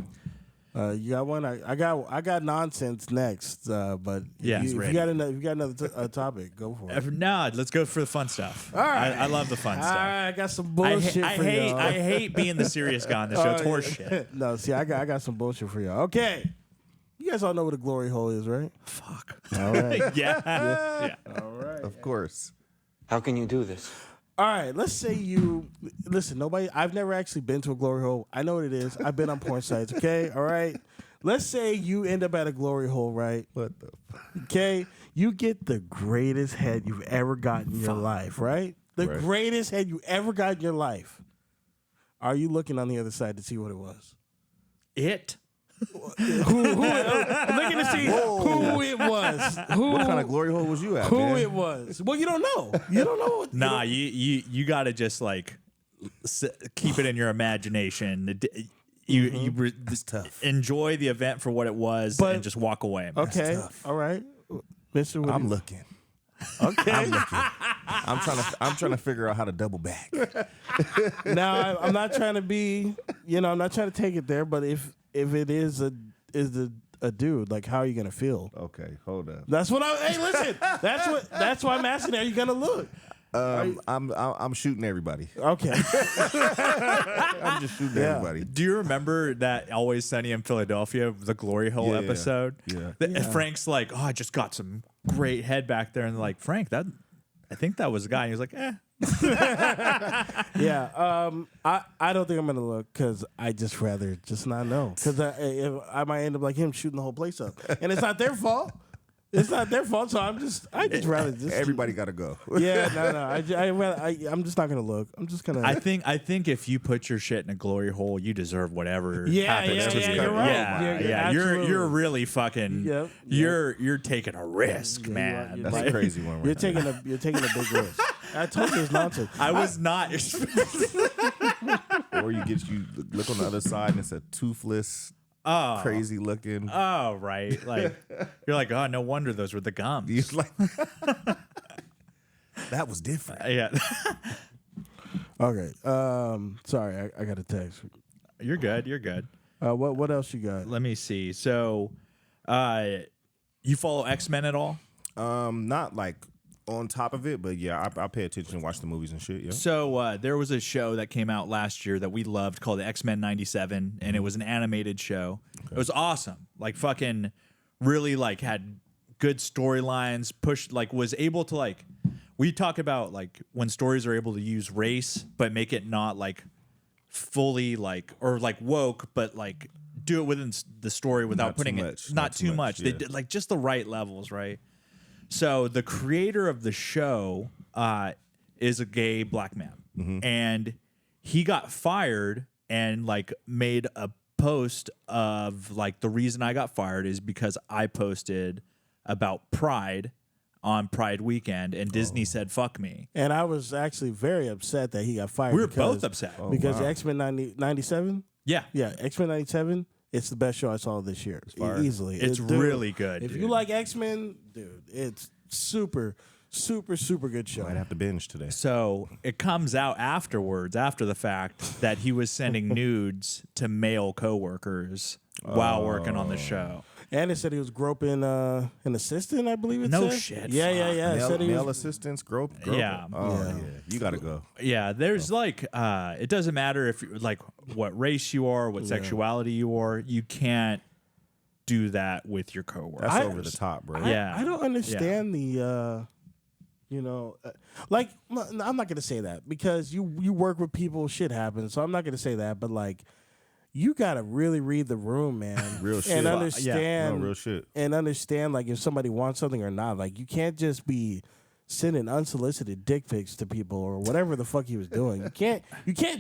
You got one? I got nonsense next. But if you got another topic, go for it. No, let's go for the fun stuff. All right. I love the fun stuff. I got some bullshit for y'all. I hate being the serious guy on the show. It's horseshit. No, see, I got some bullshit for y'all. Okay. You guys all know what a glory hole is, right? Fuck. All right. Yeah. All right. Of course. How can you do this? All right, let's say I've never actually been to a glory hole. I know what it is. I've been on porn sites, okay? All right. Let's say you end up at a glory hole, right? What the Okay? You get the greatest head you've ever gotten in your life, right? The greatest head you ever got in your life. Are you looking on the other side to see what it was? Looking to see who it was. What kind of glory hole was you at, Who man? it was. Well, you don't know. You don't know. Nah, you got to just like keep it in your imagination. That's tough. Enjoy the event for what it was and just walk away. Okay. All right. Mr. I'm looking. Okay. I'm looking. I'm trying to figure out how to double back. Now, I'm not trying to be, I'm not trying to take it there, but if it is a dude, like, how are you gonna feel? Okay, hold up. That's what hey, listen. That's why I'm asking. Are you gonna look? I'm shooting everybody. Okay. I'm just shooting everybody. Do you remember that Always Sunny in Philadelphia, the Glory Hole Yeah. episode? Yeah. Frank's like, oh, I just got some great head back there. And they're like, Frank, I think that was the guy. And he was like, Yeah. I don't think I'm gonna look because I just rather just not know because I might end up like him shooting the whole place up, and it's not their fault. It's not their fault. So I just rather just Everybody got to go. Yeah. No. I'm just not gonna look. I'm just gonna. I think if you put your shit in a glory hole, you deserve whatever happens yeah, to yeah, you. you're right. Yeah. Absolutely. You're really fucking. Yep. You're taking a risk, Yeah, man. you're That's Like, a crazy one. Right You're taking a big risk. I told you it's nonsense. I was not. Or you look on the other side and it's a toothless, crazy looking. Oh, right. Like you're like, oh, no wonder those were the gums. He's like, that was different. Yeah. Okay. Sorry, I got a text. You're good. You're good. What else you got? Let me see. So, you follow X-Men at all? Not like on top of it, but yeah, I pay attention and watch the movies and shit. Yeah. So there was a show that came out last year that we loved called X-Men 97, and it was an animated show. It was awesome. Like fucking really like had good storylines, was able to like, we talk about like when stories are able to use race, but make it not like fully like, or like woke, but like do it within the story without Not putting too it, much, not too much. They yeah. did like just the right levels, right? So the creator of the show is a gay black man, and he got fired and like made a post of like the reason I got fired is because I posted about Pride on Pride weekend, and Disney said fuck me. And I was actually very upset that he got fired. We were because- both upset. because X-Men 97. Yeah, Yeah, X-Men 97. It's the best show I saw this year. Easily. It's Dude, really good. If dude. you like X-Men, dude, it's super good show. I'd have to binge today. So it comes out afterwards, after the fact, that he was sending nudes to male coworkers while working on the show. And it said he was groping an assistant, I believe it No said. shit, Yeah. It Male, said he male was, assistants, grope. Yeah. Oh yeah. You gotta go. Yeah, there's like, it doesn't matter if you like what race you are, what sexuality you are, you can't do that with your coworkers. That's over the top, bro. Yeah. I don't understand the like I'm not gonna say that because you work with people, shit happens. So I'm not gonna say that, but like you gotta really read the room, man. Real shit. And Yeah. understand No, real shit. and understand like if somebody wants something or not. Like you can't just be sending unsolicited dick pics to people or whatever the fuck he was doing. You can't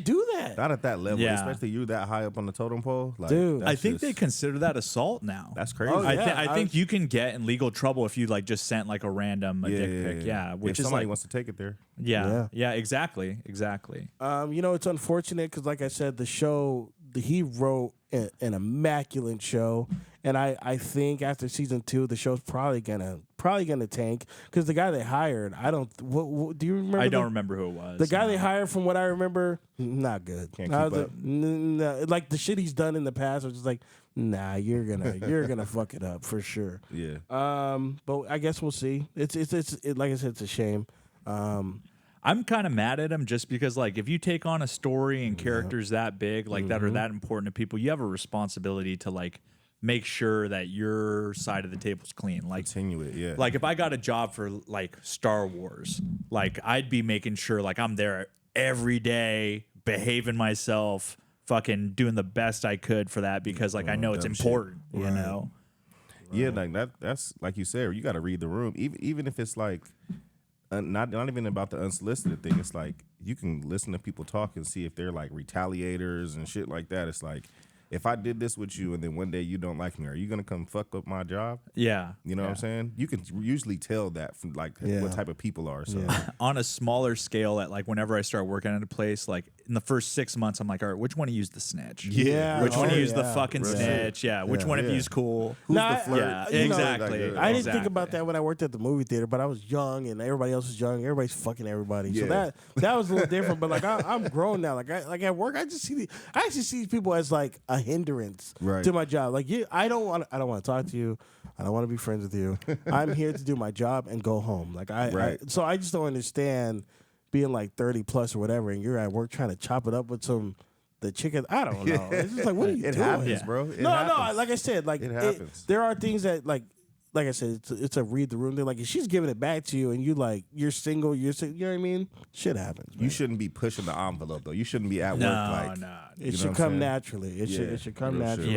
do that. Not at that level, Yeah. especially you that high up on the totem pole. Like, Dude. that's I think they just- consider that assault now. That's crazy. Oh, yeah. I think you can get in legal trouble if you like just sent like a random dick pic. Yeah, which if is somebody like, wants to take it there. yeah, exactly. It's unfortunate because, like I said, the show he wrote an immaculate show, and I think after season 2, the show's probably gonna tank because the guy they hired, I don't. What do you remember? I don't remember who it was. The guy they hired, from what I remember, not good. Can't I keep was up. like, like the shit he's done in the past, I was just like, nah, you're gonna fuck it up for sure. Yeah. But I guess we'll see. It's like I said, it's a shame. I'm kind of mad at him just because, like, if you take on a story and characters that big, like that are that important to people, you have a responsibility to like make sure that your side of the table's clean. Like, Continue it. Yeah. like if I got a job for like Star Wars, like I'd be making sure like I'm there every day, behaving myself, fucking doing the best I could for that because like I know it's dumb shit. important, you know. Yeah, like that's like you said, you got to read the room. Even if it's like not even about the unsolicited thing. It's like you can listen to people talk and see if they're like retaliators and shit like that. It's like if I did this with you and then one day you don't like me, are you gonna come fuck up my job? Yeah. You know what I'm saying? You can usually tell that from like what type of people are. So On a smaller scale, at like whenever I start working at a place, like in the first 6 months, I'm like, all right, which one of you is the snitch? Yeah. Which one of Oh, you is the yeah. fucking snitch? Yeah. Which one of you is cool? who's Nah, the flirt? Yeah, you know, exactly. like, I didn't think about that when I worked at the movie theater, but I was young and everybody else was young. Everybody's fucking everybody, so Yeah. that was a little different. But like I'm grown now. Like at work, I actually see these people as like a hindrance Right. to my job. Like I don't want to talk to you. I don't want to be friends with you. I'm here to do my job and go home. Like Right. so I just don't understand being like 30 plus or whatever, and you're at work trying to chop it up with the chicken. I don't know. It's just like, what are you It doing? happens, Yeah. bro. It No, happens. like I said, like It happens. there are things that like I said, it's a read the room thing. Like if she's giving it back to you and you're single, you know what I mean? Shit happens. Man. You shouldn't be pushing the envelope though. You shouldn't be at work like. No. It you know should what I'm come saying? naturally. It Yeah, should come real shit. naturally.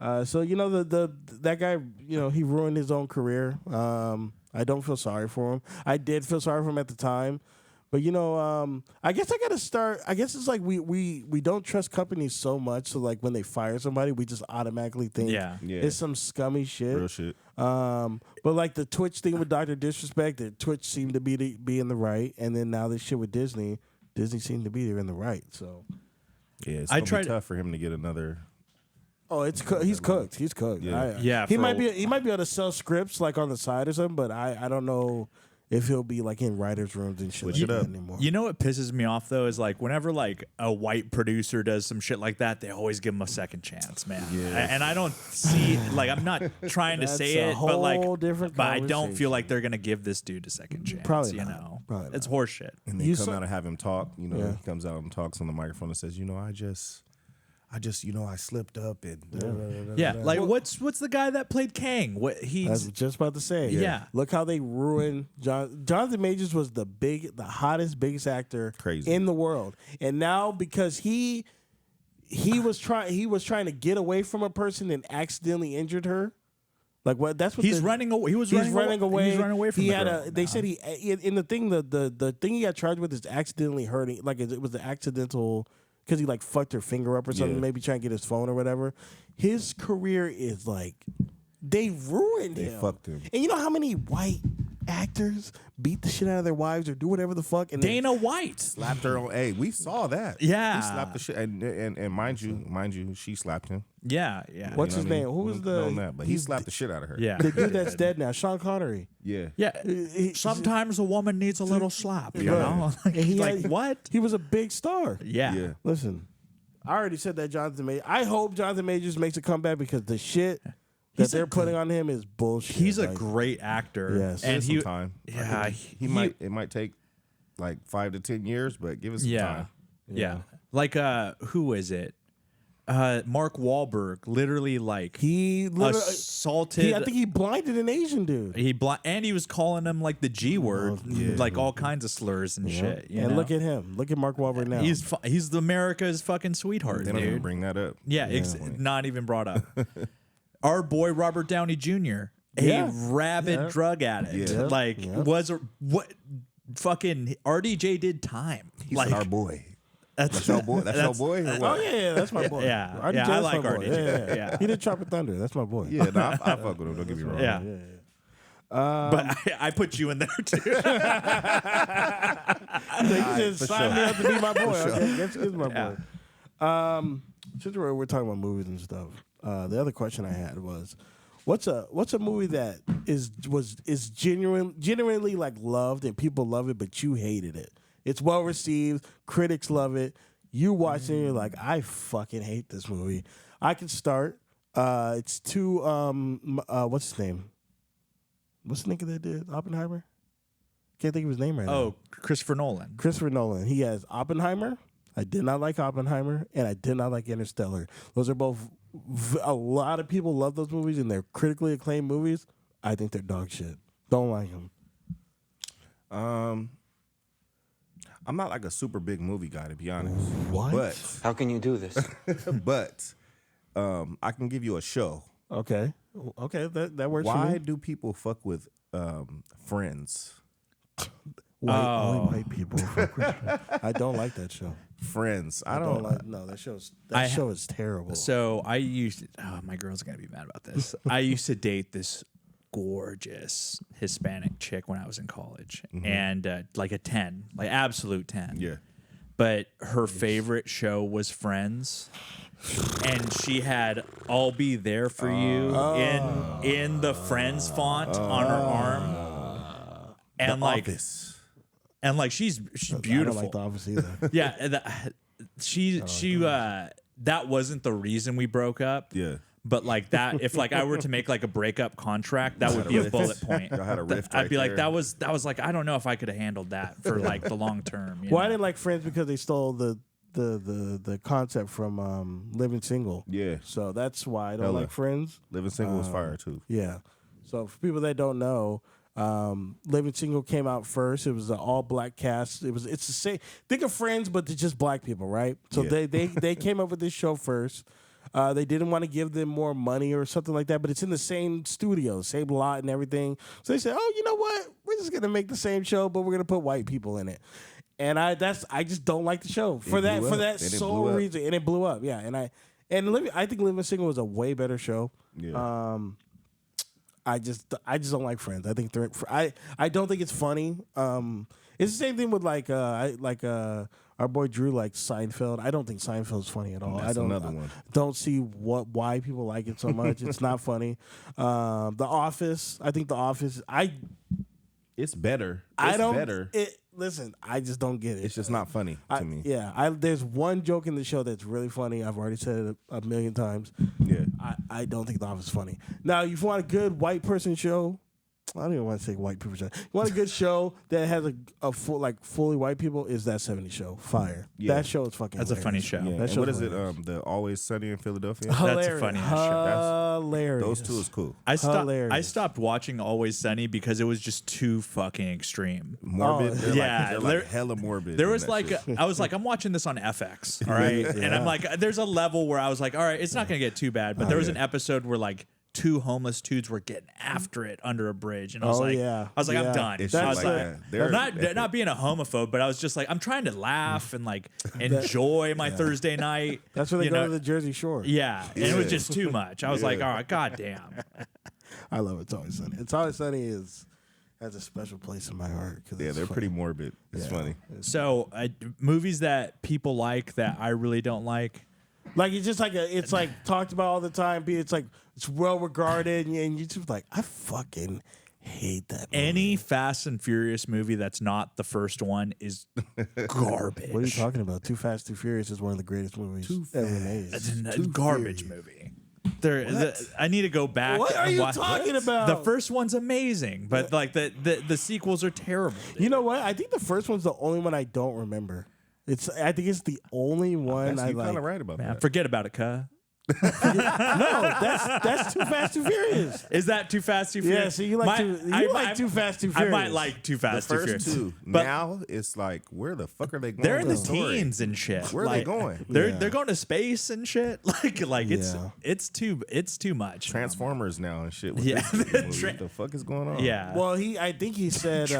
Yeah. So you know that guy, you know, he ruined his own career. I don't feel sorry for him. I did feel sorry for him at the time, but you know, I guess I gotta start. I guess it's like we don't trust companies so much. So like when they fire somebody, we just automatically think Yeah. it's some scummy shit. Real shit. But like the Twitch thing with Dr. Disrespect, that Twitch seemed to be in the right, and then now this shit with Disney seemed to be there in the right. So Yeah, it's I gonna tried- be tough for him to get another. he's cooked. He's cooked. Yeah. Yeah, He for- might be able to sell scripts like on the side or something, but I don't know if he'll be like in writers' rooms and shit Switch like it that up. anymore. You know what pisses me off though is like whenever like a white producer does some shit like that, they always give him a second chance, man. And I don't see like I'm not trying to That's say a it, but like, whole different but I don't conversation. feel like they're gonna give this dude a second chance. Probably you not. know, Probably it's not. horseshit. And they You come saw- out and have him talk. You know, Yeah. he comes out and talks on the microphone and says, I just, I slipped up and Yeah, like what's the guy that played Kang? What I was he's just about to say. Yeah. Look how they ruined Jonathan Majors was the hottest, biggest actor Crazy. in the world, and now because he was trying to get away from a person and accidentally injured her. Like what? That's what he's running away. He was He's running running away. He's running away from he the had girl. They said he in the thing the thing he got charged with is accidentally hurting. Like it was the accidental because he like fucked her finger up or something. Yeah. Maybe trying to get his phone or whatever. His career is like they ruined They him. fucked him. And you know how many white actors beat the shit out of their wives or do whatever the fuck? And Dana White. slapped her on. Hey, we saw that. Yeah. He slapped the shit. And mind you, she slapped him. Yeah. What's You his know what I name? mean? Who was We the? know that, but he slapped the shit out of her. Yeah. The dude that's dead now, Sean Connery. Yeah. Yeah. He- Sometimes a woman needs a little slap, you know? And he like had- what? He was a big star. Yeah. Yeah. Listen, I already said that Jonathan Majors. I hope Jonathan Majors makes a comeback because the shit that He's a they're putting on him is bullshit. He's a Like, great actor. Yes. And Give he it some time. Yeah, He might. It might take like 5 to 10 years, but give it some Yeah. time. Yeah. Like who is it? Mark Wahlberg literally like He literally. assaulted I think he blinded an Asian dude. and he was calling him like the G word, like all kinds of slurs and shit. You And know? look at him. Look at Mark Wahlberg now. he's the America's fucking sweetheart, They don't even dude. bring that up. Yeah, not even brought up. Our boy Robert Downey Jr., Yeah. a rabid drug addict, Yeah. like was what fucking RDJ did time. He's like our boy. that's That's your boy. That's your boy. Or Oh what? yeah, that's my boy. Yeah, RDJ, yeah, I that's like my boy. RDJ. Yeah. He did Tropic Thunder. That's my boy. Yeah, no, I fuck with him. Don't get me wrong. Yeah. But I put you in there too. So you just sign me up to be my boy. sure. Okay, that's my boy. Since we're talking about movies and stuff, the other question I had was, what's a movie that is genuinely like loved and people love it, but you hated it? It's well received, critics love it. You watch it and you're like, I fucking hate this movie. I can start. It's two. What's his name? What's the nigga that did Oppenheimer? Can't think of his name right now. Oh, Christopher Nolan. Christopher Nolan. He has Oppenheimer. I did not like Oppenheimer, and I did not like Interstellar. Those are both. A lot of people love those movies, and they're critically acclaimed movies. I think they're dog shit. Don't like them. I'm not like a super big movie guy, to be honest. What? But How can you do this? but I can give you a show. Okay. Okay, that works for Why me. do people fuck with Friends? Only white people. I don't like that show. Friends. I I don't don't like. No, that show is terrible. So I used. Oh, my girl's gonna be mad about this. I used to date this gorgeous Hispanic chick when I was in college, and like a 10, like absolute 10. Yeah. But her favorite show was Friends. And she had "I'll be there for you" in the Friends font on her arm, and like Office. and like she's I don't beautiful. like The Office either. Yeah, and that wasn't the reason we broke up. Yeah. But like that, if like I were to make like a breakup contract, that would be a bullet point. Y'all had a rift I'd be right like, there. that was like, I don't know if I could have handled that for like the long term. Well, I didn't like Friends because they stole the concept from Living Single. Yeah. So that's why I don't Hella. like Friends. Living Single was fire too. Yeah. So for people that don't know, Living Single came out first. It was an all black cast. It's the same. Think of Friends, but they're just black people, right? So Yeah. they came up with this show first. They didn't want to give them more money or something like that, but it's in the same studio, same lot and everything. So they said, "Oh, you know what? We're just gonna make the same show, but we're gonna put white people in it." And I just don't like the show for blew that up. And it sole blew up. reason, and it blew up. Yeah, I think Living Single was a way better show. Yeah. I just don't like Friends. I think I don't think it's funny. It's the same thing with our boy Drew likes Seinfeld. I don't think Seinfeld's funny at all. That's another one. Don't see why people like it so much. It's not funny. The Office. I think The Office. It's better. I It's don't. better. Listen, I just don't get it. It's just not funny to me. Yeah, there's one joke in the show that's really funny. I've already said it a million times. Yeah. I don't think The Office is funny. Now, if you want a good white person show, I don't even want to say white people show. You want a good show that has a full fully white people? Is that 70 show fire? Yeah. That show is fucking. That's a funny hilarious. show. Yeah. That And show's what is it? hilarious. The Always Sunny in Philadelphia. That's a Hilarious. funny show. Hilarious. Those two is cool. I Hilarious. stopped watching Always Sunny because it was just too fucking extreme. Morbid. Oh, They're yeah, they're there- like hella morbid. There in was that like, shit. I was like, I'm watching this on FX, all right? And I'm like, there's a level where I was like, all right, it's not going to get too bad. But there was an episode where like two homeless dudes were getting after it under a bridge. And I was Oh, like, yeah. I'm Yeah. done. It's I shit was like like, that. They're not epic. being a homophobe, but I was just like, I'm trying to laugh and like enjoy my Thursday night. That's where they you go know? to the Jersey Shore. Yeah, and it was Yeah. just too much. I was like, all right, goddamn. I love It's Always Sunny. It's Always Sunny has a special place in my heart. Yeah, they're pretty morbid. It's funny. So movies that people like that I really don't like. Like it's just like it's like talked about all the time. It's like it's well regarded, and you just like I fucking hate that movie. Any Fast and Furious movie that's not the first one is garbage. What are you talking about? Too Fast, Too Furious is one of the greatest movies ever made. It's a garbage movie. I need to go back. What are and you watch- talking about? The first one's amazing, but like the sequels are terrible. dude. You know what? I think the first one's the only one I don't remember. I think it's the only one I You're like. kind of right about Man, that. forget about it, cuh. No, that's Too Fast, Too Furious. Is that Too Fast, Too Yeah, Furious? so you like Too Fast, Too I might Furious. like Too The Fast, Too first Furious. two. But Now it's like, where the fuck are they going? they're in the with story? teens and shit. Where are they Like, going? They're going to space and shit. Like Yeah. it's too much. Transformers now and shit. With Yeah. this movie. What the fuck is going on? Yeah. Well, I think he said.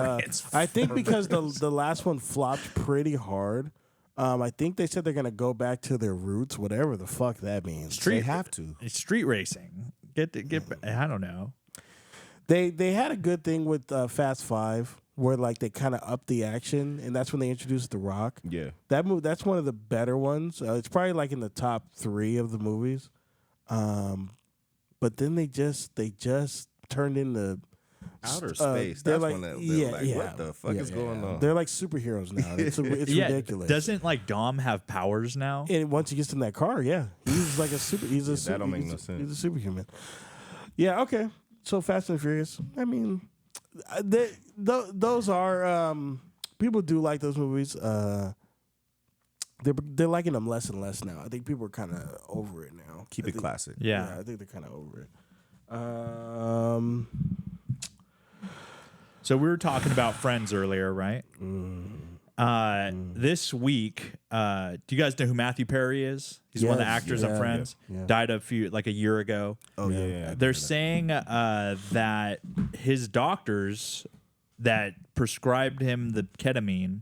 I think because the last one flopped pretty hard. I think they said they're gonna go back to their roots, whatever the fuck that means. They have to. It's street racing. Get. I don't know. They had a good thing with Fast Five, where like they kind of upped the action, and that's when they introduced The Rock. Yeah. That's one of the better ones. It's probably like in the top 3 of the movies. But then they just turned into Outer space. they're That's like- when they're yeah, like, yeah. what the fuck Yeah, is yeah. going on? They're like superheroes now. It's Yeah. ridiculous. Doesn't like Dom have powers now? And once he gets in that car, yeah, he's like a super. He's a that don't make he's no a- sense. He's a superhuman. Yeah. Okay. So Fast and Furious. I mean, those are people do like those movies. They're liking them less and less now. I think people are kind of over it now. Keep I it think- classic. Yeah. I think they're kind of over it. So we were talking about Friends earlier, right? This week, do you guys know who Matthew Perry is? He's one of the Yes. actors Yeah, on Friends. yeah. Died a year ago. Oh yeah. They're saying that his doctors that prescribed him the ketamine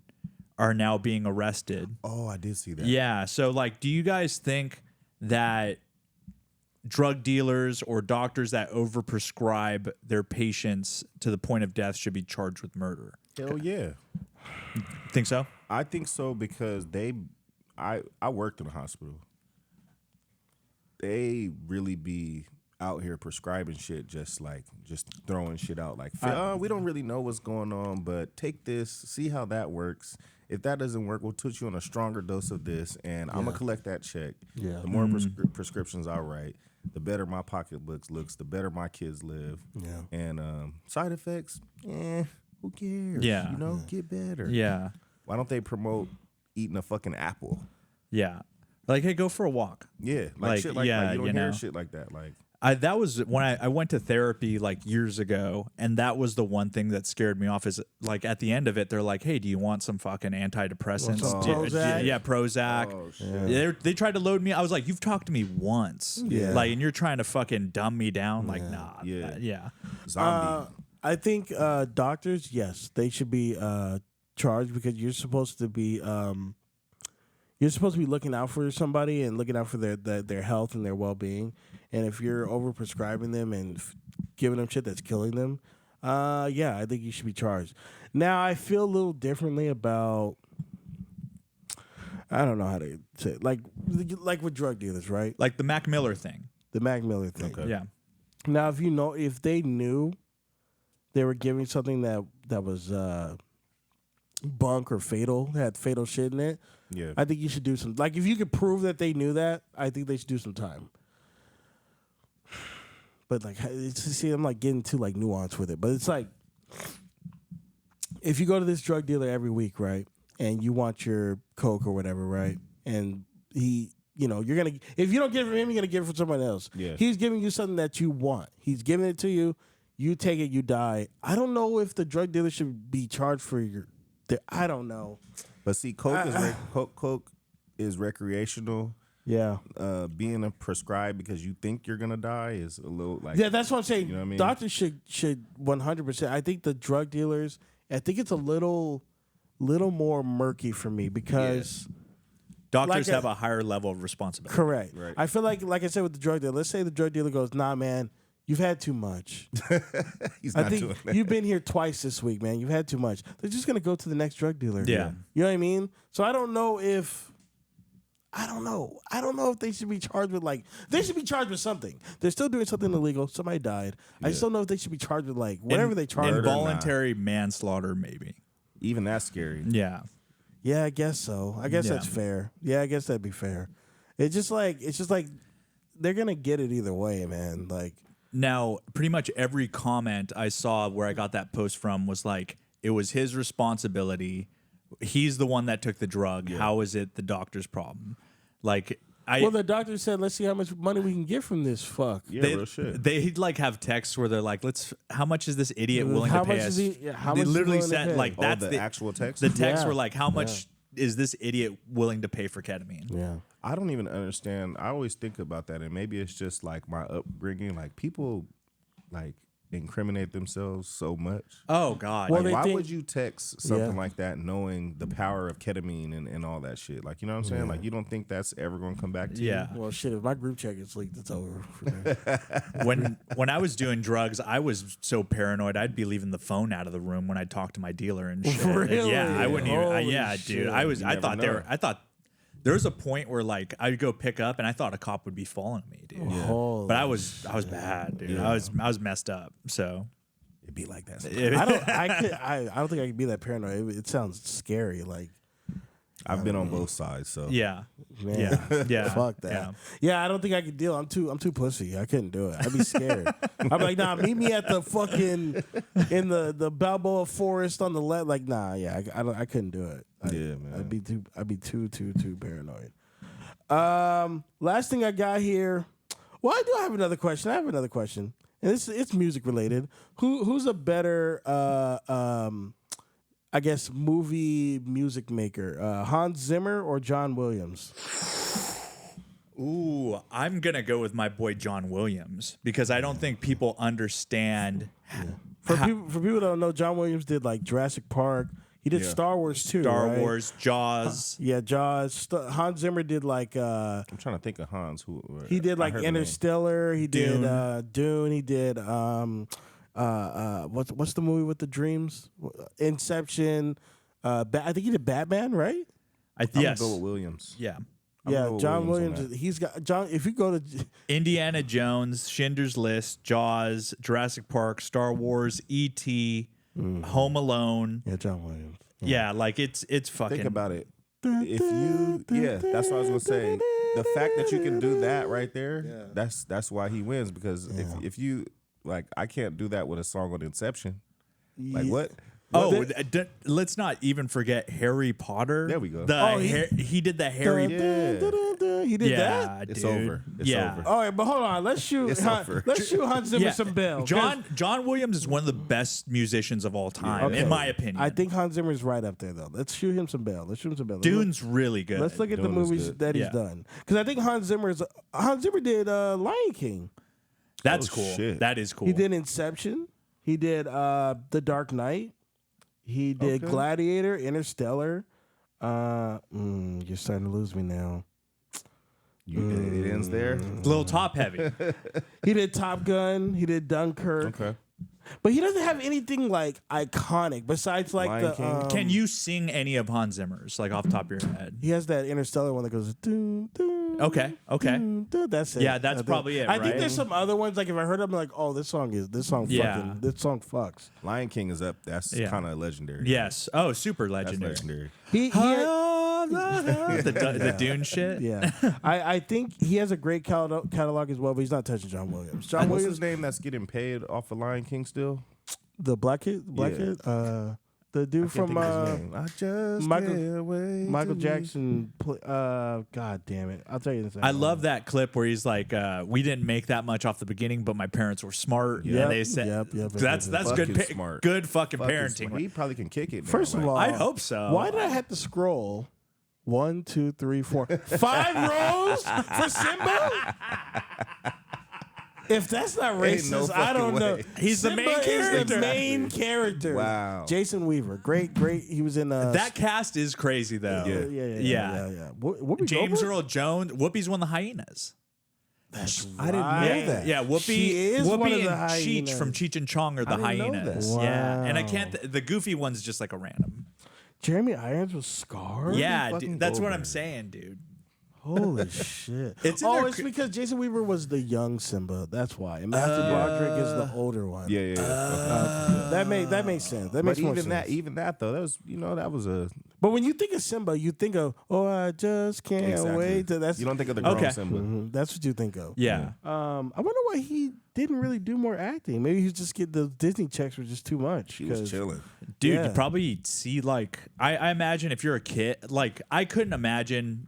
are now being arrested. Oh, I did see that. Yeah. So, like, do you guys think that drug dealers or doctors that overprescribe their patients to the point of death should be charged with murder? Hell yeah. Think so? I think so because I worked in a hospital. They really be out here prescribing shit, just throwing shit out like, we don't really know what's going on, but take this, see how that works. If that doesn't work, we'll put you on a stronger dose of this, and I'm gonna collect that check. Yeah. The more prescriptions I write, the better my pocketbook looks, the better my kids live. Yeah. And side effects, who cares? Yeah. You know, get better. Yeah. Why don't they promote eating a fucking apple? Yeah. Like, hey, go for a walk. Yeah, Like, shit like yeah, that. You don't you hear know. shit like that. Like, That was when I went to therapy like years ago, and that was the one thing that scared me off. Is like at the end of it, they're like, "Hey, do you want some fucking antidepressants? Want some Do- Prozac? Yeah, Prozac." oh shit. Yeah, they tried to load me. I was like, "You've talked to me once, Yeah. like, and you're trying to fucking dumb me down." Like, nah, Yeah. yeah, Zombie. I think doctors, yes, they should be charged because you're supposed to be looking out for somebody and looking out for their health and their well-being. And if you're overprescribing them and giving them shit that's killing them, yeah, I think you should be charged. Now, I feel a little differently about, I don't know how to say it, like with drug dealers, right? like the Mac Miller thing. The Mac Miller thing. Okay. Yeah, Now, if they knew they were giving something that was bunk or fatal, had fatal shit in it, Yeah. I think you should do some. Like, if you could prove that they knew that, I think they should do some time. But like, see, I'm like getting too like nuanced with it. But it's like, if you go to this drug dealer every week, right, and you want your Coke or whatever, right, and he, you're gonna, if you don't give it from him, you're gonna give it from someone else. Yeah. He's giving you something that you want. He's giving it to you. You take it, you die. I don't know if the drug dealer should be charged for I don't know. But see, Coke is recreational. Yeah. Being prescribed because you think you're gonna die is a little like. Yeah, that's what I'm saying. You know what I mean? Doctors should 100%. I think the drug dealers, I think it's a little more murky for me because doctors Like have a higher level of responsibility. correct. Right. I feel like I said with the drug dealer, let's say the drug dealer goes, "Nah, man, you've had too much. He's I not doing think that. you've been here twice this week, man. You've had too much." They're just gonna go to the next drug dealer. Yeah. You know what I mean? So I don't know if they should be charged with they should be charged with something. They're still doing something illegal. Somebody died. I just don't know if they should be charged with whatever they charge. Involuntary manslaughter, maybe. Even that's scary. Yeah. Yeah, I guess so. I guess Yeah. that's fair. Yeah, I guess that'd be fair. It's just like they're gonna get it either way, man. Like, Now, pretty much every comment I saw where I got that post from was like, it was his responsibility. He's the one that took the drug. How is it the doctor's problem? Like, well, the doctor said, "Let's see how much money we can get from this." Fuck. Yeah, they, real shit. They'd like have texts where they're like, how much is this idiot willing How to pay much us? is he- yeah, how They much is he literally willing to said pay? like Oh, that's the actual text? The texts Yeah. were like, how much is this idiot willing to pay for ketamine? Yeah. I don't even understand. I always think about that, and maybe it's just like my upbringing. Like people, like incriminate themselves so much. Oh God. Well, Like, they why think- would you text something Yeah. like that knowing the power of ketamine and all that shit? Like, you know what I'm saying? Like, you don't think that's ever going to come back to Yeah. Well, shit. If my group chat gets leaked, it's over. For me. when I was doing drugs, I was so paranoid. I'd be leaving the phone out of the room when I talked to my dealer and shit. Really? Yeah, I wouldn't even. Holy Yeah, shit. dude. I never thought know. I thought there was a point where like I'd go pick up and I thought a cop would be following me, dude. Holy But I was bad, dude. I was messed up. So It'd be like that. I don't think I could be that paranoid. It sounds scary. Like, I've been on both sides, so yeah, man, yeah, fuck that. Yeah. I don't think I could deal. I'm too pussy. I couldn't do it. I'd be scared. I'm like, nah, meet me at the fucking in the Balboa Forest on the left. Like, nah, yeah, I couldn't do it. Yeah, man. I'd be too paranoid. Last thing I got here. Well, I do have another question. And it's music related. Who's a better I guess movie music maker? Hans Zimmer or John Williams? Ooh, I'm gonna go with my boy John Williams because I don't think people understand. For people that don't know, John Williams did like Jurassic Park. He did Star Wars too. Star right? Wars, Jaws. Yeah, Jaws. Hans Zimmer did like I'm trying to think of Hans. he did I like heard the name. Interstellar. He Dune. did Dune. He did what's the movie with the dreams? Inception. I think he did Batman, right? I'm gonna Yes. go with Williams. Yeah. I'm gonna Yeah, go with John Williams on Williams. that. He's got John. If you go to Indiana Jones, Schindler's List, Jaws, Jurassic Park, Star Wars, E.T., Home Alone. John Williams. Yeah, like it's fucking. Think about it. if you, that's what I was gonna say. The fact that you can do that right there, that's why he wins. Because if you like, I can't do that with a song on Inception. Like what? Oh, let's not even forget Harry Potter. There we go. He did the Harry. He did that. It's dude. over. It's over. All right, but hold on. Let's shoot. Let's shoot Hans Zimmer some bells. John Williams is one of the best musicians of all time, in my opinion. I think Hans Zimmer's right up there, though. Let's shoot him some bell. Dune's really good. Let's look at the Dune is movies good. that he's done. Because I think Hans Zimmer did Lion King. That's Oh, cool. shit. That is cool. He did Inception. He did The Dark Knight. He did Gladiator, Interstellar. You're starting to lose me now. It ends there. A little top heavy. He did Top Gun. He did Dunkirk. Okay. But he doesn't have anything like iconic besides like Lion King. Can you sing any of Hans Zimmer's, like off the top of your head? He has that Interstellar one that goes. Doo, doo, Okay. doo, doo. That's it. Yeah, that's I think. probably it, I think right? there's some other ones like if I heard them like, oh, this song fucks. Lion King is up. That's Yeah. kind of legendary. Yes. Oh, super That's legendary. legendary. He had, the Dune shit. yeah. I think he has a great catalog as well, but he's not touching John Williams. John What's Williams, his name that's getting paid off of Lion King still? the black kid, the dude Can't from think of his name. I just Michael- can't wait Michael to Jackson. God damn it! I'll tell you in a second. I love that clip where he's like, "We didn't make that much off the beginning, but my parents were smart." Yep, And they said, yep. "That's Fucking good, smart. good fucking Fucking parenting." smart. He probably can kick it. now, First of like- all, I hope so. Why did I have to scroll 1, 2, 3, 4, 5 rows for Simba? If that's not Ain't racist, no I don't fucking know. way. He's the Simba main is character. the main character. Wow. Jason Weaver, great. He was in That cast is crazy though. yeah. Whoopi James Goldberg? Earl Jones. Whoopi's one of the hyenas. I didn't know that. Yeah, Whoopi. She is Whoopi one of and the Cheech hyenas. from Cheech and Chong are the I didn't know hyenas. that. Yeah, and I Wow. can't. The goofy one's just like a random. Jeremy Irons was Scar. Yeah, fucking that's what I'm Goldberg? saying, dude. Holy shit. It's in oh, their it's because Jason Weaver was the young Simba. That's why. And Matthew Broderick is the older one. Yeah. That makes sense. That But makes more even sense. that though, that was a But when you think of Simba, you think of, oh, I just can't exactly. wait. That's You don't think of the grown Okay. Simba. Mhm, that's what you think of. Yeah. I wonder why he didn't really do more acting. Maybe he just the Disney checks were just too much. He was 'cause- chilling. Dude, Yeah. you probably see like I imagine if you're a kid, like I couldn't imagine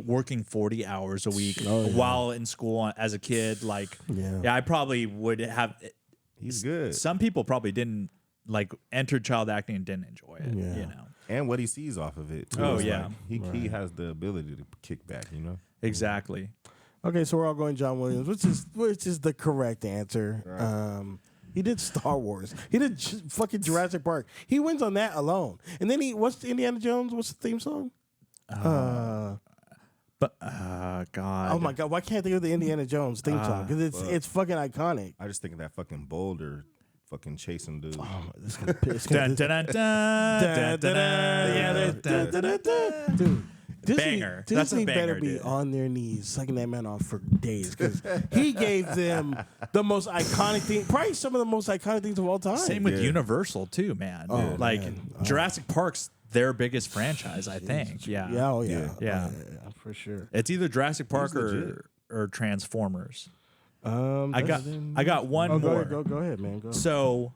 working 40 hours a week while in school as a kid. Like, Yeah. I probably would have. He's good. Some people probably didn't like enter child acting and didn't enjoy it. Yeah. You know, And what he sees off of it too. Oh, It's yeah. like, he has the ability to kick back. exactly. Okay, so we're all going John Williams, which is the correct answer. He did Star Wars. He did fucking Jurassic Park. He wins on that alone. And then what's the Indiana Jones? What's the theme song? But God. Oh my God! Why can't I think of the Indiana Jones theme song? Because it's fucking iconic. I just think of that fucking boulder, fucking chasing dude. It's gonna, Dun, dun, dun, dun, dun, dun, Yeah, dun, dun, dun, dun. dude. Disney, Banger. That's a Disney banger, better be dude. on their knees sucking that man off for days because he gave them the most iconic thing, probably some of the most iconic things of all time. Same with Universal too, man. Like man. Jurassic Park's their biggest franchise, I think. Yeah. Yeah, oh yeah, Yeah. for sure. It's either Jurassic Park legit. or Transformers. I I got one Oh, more. go ahead, man. Go. So,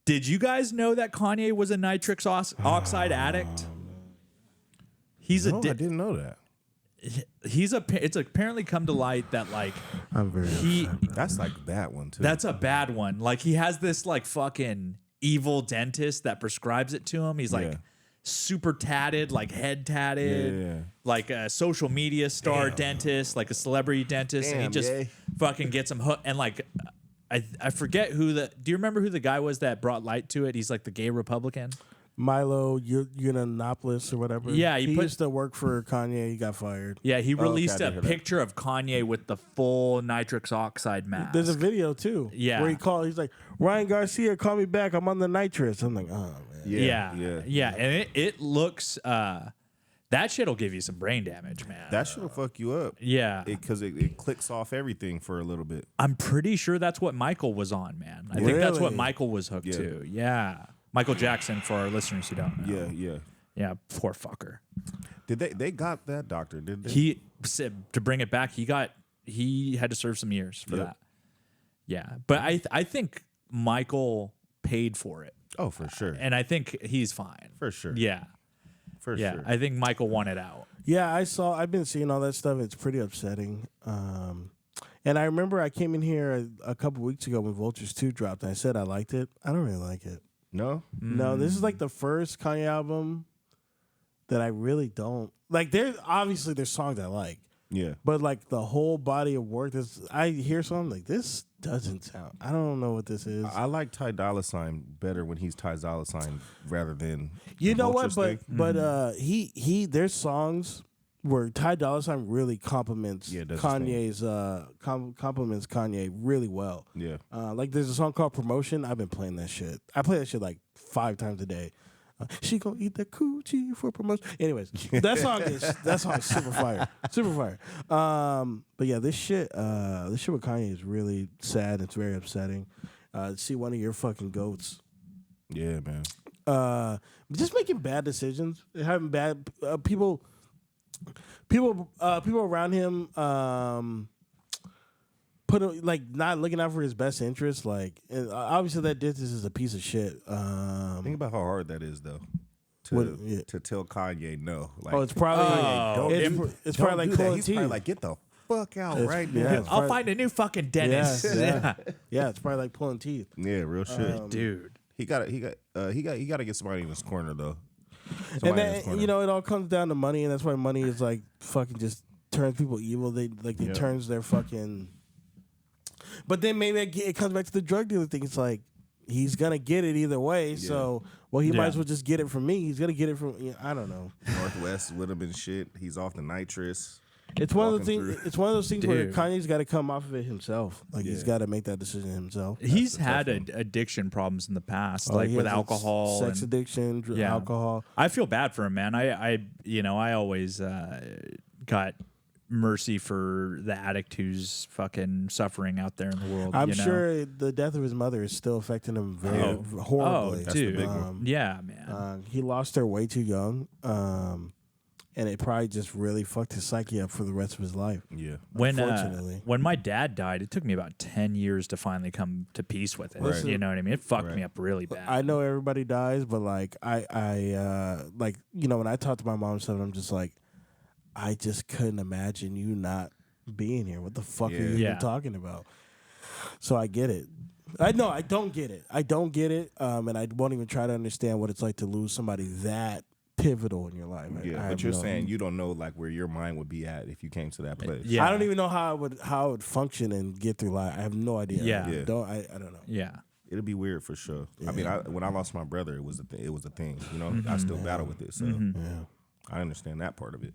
did you guys know that Kanye was a nitrous oxide addict? He's No, I didn't know that. it's apparently come to light that like I'm very. That's like that one too. that's a bad one. Like he has this like fucking evil dentist that prescribes it to him. He's like Yeah. super tatted, like head tatted, Yeah. like a social media star dentist, like a celebrity dentist, and he Damn, just yay. fucking gets him hooked. And like, I forget who the. Do you remember who the guy was that brought light to it? He's like the gay Republican. Milo Yiannopoulos or whatever. Yeah, he he put- used to work for Kanye. He got fired. Yeah, he released I a did hear that. picture of Kanye with the full nitrous oxide mask. There's a video too. Yeah. where he called. He's like, Ryan Garcia, call me back. I'm on the nitrous. I'm like, oh man. Yeah, and it looks. That shit'll give you some brain damage, man. That should fuck you up. Yeah. Because it clicks off everything for a little bit. I'm pretty sure that's what Michael was on, man. I think that's what Really? Michael was hooked Yeah. to. Yeah. Michael Jackson, for our listeners who don't know. Yeah, poor fucker. Did they got that doctor? Did they? He said, to bring it back, he had to serve some years for that. Yeah, but I think Michael paid for it. Oh, for sure. And I think he's fine. For sure. Yeah. For Yeah. sure. I think Michael won it out. Yeah, I've been seeing all that stuff. It's pretty upsetting. And I remember I came in here a couple weeks ago when Vultures 2 dropped, and I said I liked it. I don't really like it. No? No, this is like the first Kanye album that I really don't like. There's songs I like, Yeah. but like the whole body of work, I hear something like this doesn't sound. I don't know what this is. I like Ty Dolla $ign better when he's Ty Dolla $ign rather than You the know what? Vultures But thing. he there's songs where Ty Dolla $ign really compliments Yeah, does his thing. Kanye's compliments Kanye really well. Yeah. Like there's a song called Promotion. I've been playing that shit. I play that shit like 5 times a day. She gonna eat the coochie for promotion. Anyways, that song is super fire, super fire. But yeah, this shit with Kanye is really sad. It's very upsetting. See one of your fucking goats. Yeah, man. Just making bad decisions, having bad people around him. Like not looking out for his best interest. Like obviously that distance is a piece of shit. Think about how hard that is, though, to tell Kanye no. Like, It's probably it's probably like pulling He's probably teeth. like, get the fuck out right yeah, now. it's I'll find a new fucking dentist. Yeah, it's probably like pulling teeth. Yeah, real shit. Dude. He got to get somebody in his corner though. And Somebody in his then corner. it all comes down to money, and that's why money is like fucking just turns people evil. They turns their fucking. But then maybe it comes back to the drug dealer thing. It's like he's gonna get it either way. So he might as well just get it from me. He's gonna get it from I don't know. Northwest with him and shit. He's off the nitrous. It's one of those Walking things. through. It's one of those things where Dude. Kanye's got to come off of it himself. Like he's got to make that decision himself. He's had addiction problems in the past, like He with has alcohol, sex and addiction, Yeah. alcohol. I feel bad for him, man. I always got mercy for the addict who's fucking suffering out there in the world. I'm you know? sure the death of his mother is still affecting him very horribly. Oh, That's the dude. big one. Yeah, man. He lost her way too young, and it probably just really fucked his psyche up for the rest of his life. Yeah. Unfortunately. When my dad died, it took me about 10 years to finally come to peace with it. Right. You know what I mean? It fucked me up really bad. I know everybody dies, but like I like when I talk to my mom and stuff, I'm just like, I just couldn't imagine you not being here. What the fuck are you Yeah. even talking about? So I get it. I don't get it. I don't get it. And I won't even try to understand what it's like to lose somebody that pivotal in your life. Yeah, but you're saying you don't know like where your mind would be at if you came to that place. Yeah. I don't even know how I would function and get through life. I have no idea. Yeah. Yeah. I don't know. Yeah. It'll be weird for sure. I mean, when I lost my brother, it was a thing. You know, I still battle with it, so Yeah. I understand that part of it.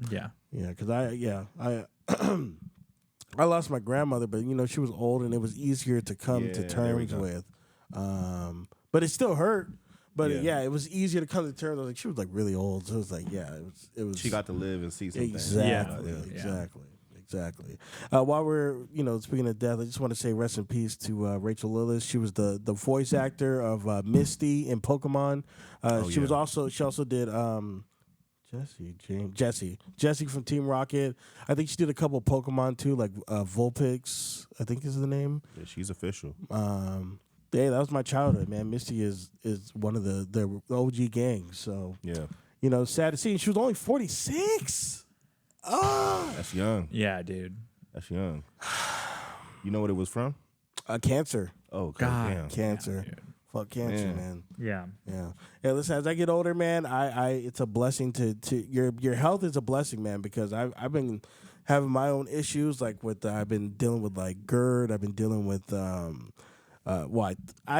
Yeah. Yeah, because I lost my grandmother, but she was old and it was easier to come to Yeah, there we terms go. with. But it still hurt. But Yeah. it was easier to come to terms. Like she was like really old, so it was like it was. She got to live and see something. exactly, Yeah. exactly. While we're speaking of death, I just want to say rest in peace to Rachel Lillis. She was the voice actor of Misty in Pokemon. She also did. Jessie from Team Rocket. I think she did a couple Pokemon too, like Vulpix, I think is the name. Yeah, she's official. Yeah, that was my childhood, man. Misty is one of the OG gangs. So Yeah, sad to see. And she was only 46. that's young. Yeah, dude. That's young. You know what it was from? Cancer. Oh, God. damn. Cancer. dude. Fuck cancer, Man. man. Yeah. Yeah. Hey, listen, as I get older, man, I it's a blessing to your health is a blessing, man, because I've been having my own issues, like with I've been dealing with like GERD. I've been dealing with I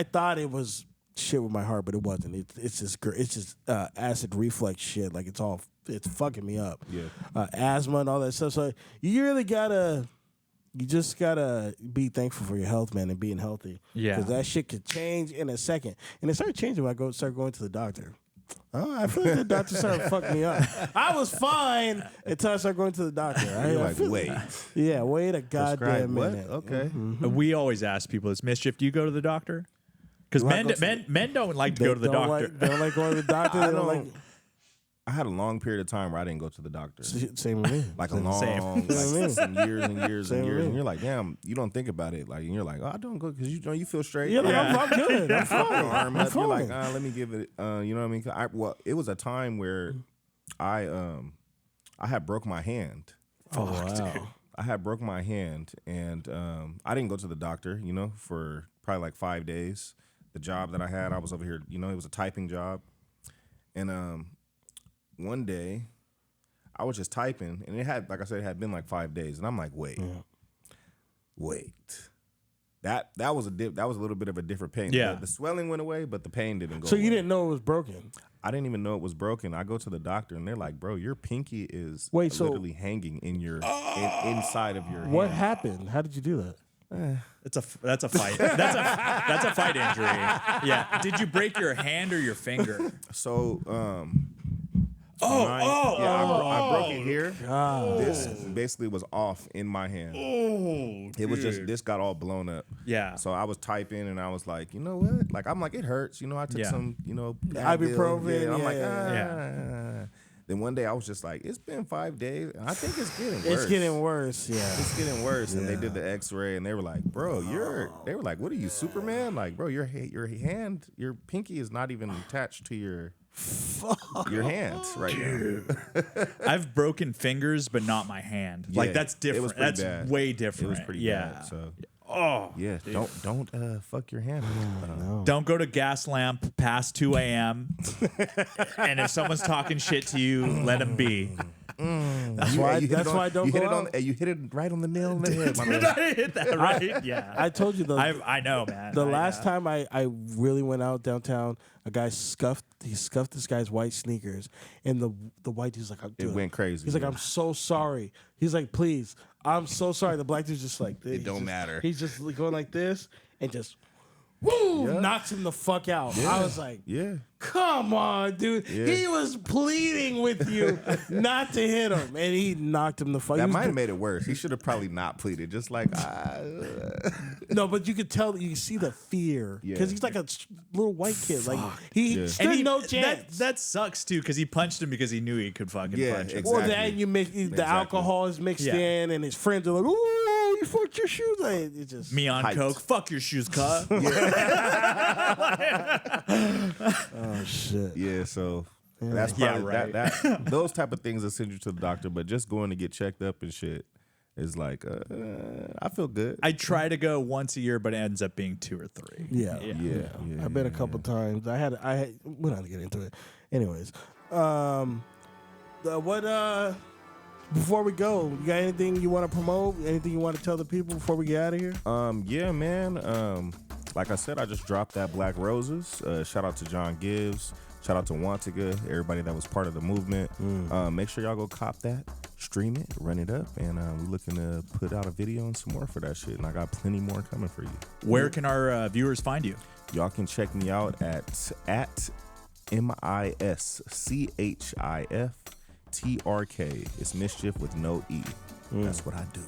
thought it was shit with my heart, but it wasn't. It's just acid reflux shit. Like it's fucking me up. Yeah. Asthma and all that stuff. So you just gotta be thankful for your health, man, and being healthy. Yeah. Because that shit could change in a second. And it started changing when I started going to the doctor. I feel like the doctor started fucking me up. I was fine until I started going to the doctor. You're like, wait. Yeah, wait a Prescribe goddamn what? minute. Okay. We always ask people, "Is Mischief? Do you go to the doctor?" Because You wanna go men don't like to go to the don't doctor. They don't like going to the doctor. They don't like. I had a long period of time where I didn't go to the doctor. Same with me. Like a long, Same. like some years and years Same and with years, me. and you're like, damn, you don't think about it, like, and you're like, oh, I don't go because you feel straight. You're like, Yeah. I'm good. I'm fine. Arm I'm up, you're like, fine. let me give it. You know what I mean? Well, it was a time where I had broke my hand. Oh wow. I had broke my hand, and I didn't go to the doctor, you know, for probably like 5 days. The job that I had, I was over here, you know, it was a typing job. And one day, I was just typing, and it had, like I said, it had been like 5 days. And I'm like, wait. That was a little bit of a different pain. Yeah. The swelling went away, but the pain didn't go So away. you didn't know it was broken? I didn't even know it was broken. I go to the doctor, and they're like, bro, your pinky is Wait, so- literally hanging in your inside of your hand. What happened? How did you do that? That's a fight. That's a fight injury. Yeah. Did you break your hand or your finger? So, I broke it here. This basically was off in my hand. It was just, this got all blown up. Yeah. So I was typing, and I was like, you know what? Like, I'm like, it hurts. You know, I took Yeah. some, you know, Ibuprofen, Yeah. I'm like, yeah. Then one day I was just like, it's been 5 days. And I think it's getting worse. It's getting worse. Yeah. It's getting worse. And they did the x-ray, and they were like, bro, they were like, what are you, Superman? Like, bro, your hand, your pinky is not even attached to your hand right now. I've broken fingers, but not my hand. Like Yeah, that's it different. was pretty That's bad. way It different. was pretty yeah. bad. So Oh. yeah, don't fuck your hand. Don't go to gas lamp past 2 a.m. And if someone's talking shit to you, let them be. That's why I don't go out. You hit it right on the nail on the head, my Did man. I hit that right? Yeah. I told you I know, man. the last time I really went out downtown, a guy scuffed this guy's white sneakers, and the white dude's like, It went crazy. He's like, yeah. I'm so sorry. He's like, please, I'm so sorry. The black dude's just like, It don't matter. He's just going like this and just, woo, knocks him the fuck out. I was like, Yeah. come on, dude. Yeah. He was pleading with you not to hit him, and he knocked him the fuck. That might have made it worse. He should have probably not pleaded. Just like, No, but you could tell, you can see the fear because Yeah. he's like a little white kid. Like he Yeah. stood no chance. That sucks too, because he punched him because he knew he could fucking Yeah, punch him. exactly. Or then you mix the Exactly. alcohol is mixed Yeah. in, and his friends are like, "Ooh, you fucked your shoes." Like, it just Me on Hyped. coke. Fuck your shoes, cut. oh shit. yeah. So that's Yeah, probably right. that those type of things that send you to the doctor. But just going to get checked up and shit is like, I feel good. I try to go once a year, but it ends up being 2 or 3. Yeah. yeah. I've been a couple times. I had we're not gonna get into it. Anyways, before we go, you got anything you want to promote? Anything you want to tell the people before we get out of here? Yeah, man. Like I said, I just dropped that Black Roses. Shout out to John Gibbs. Shout out to Wantiga, everybody that was part of the movement. Make sure y'all go cop that, stream it, run it up, and we're looking to put out a video and some more for that shit. And I got plenty more coming for you. Where can our viewers find you? Y'all can check me out at MISCHIFTRK. It's mischief with no E. That's what I do.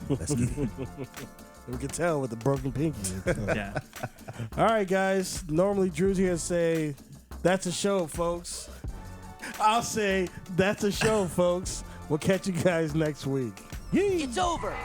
Let's get it. We can tell with the broken pinky. Yeah. All right, guys. Normally, Drew's here to say, that's a show, folks. I'll say, that's a show, folks. We'll catch you guys next week. It's over.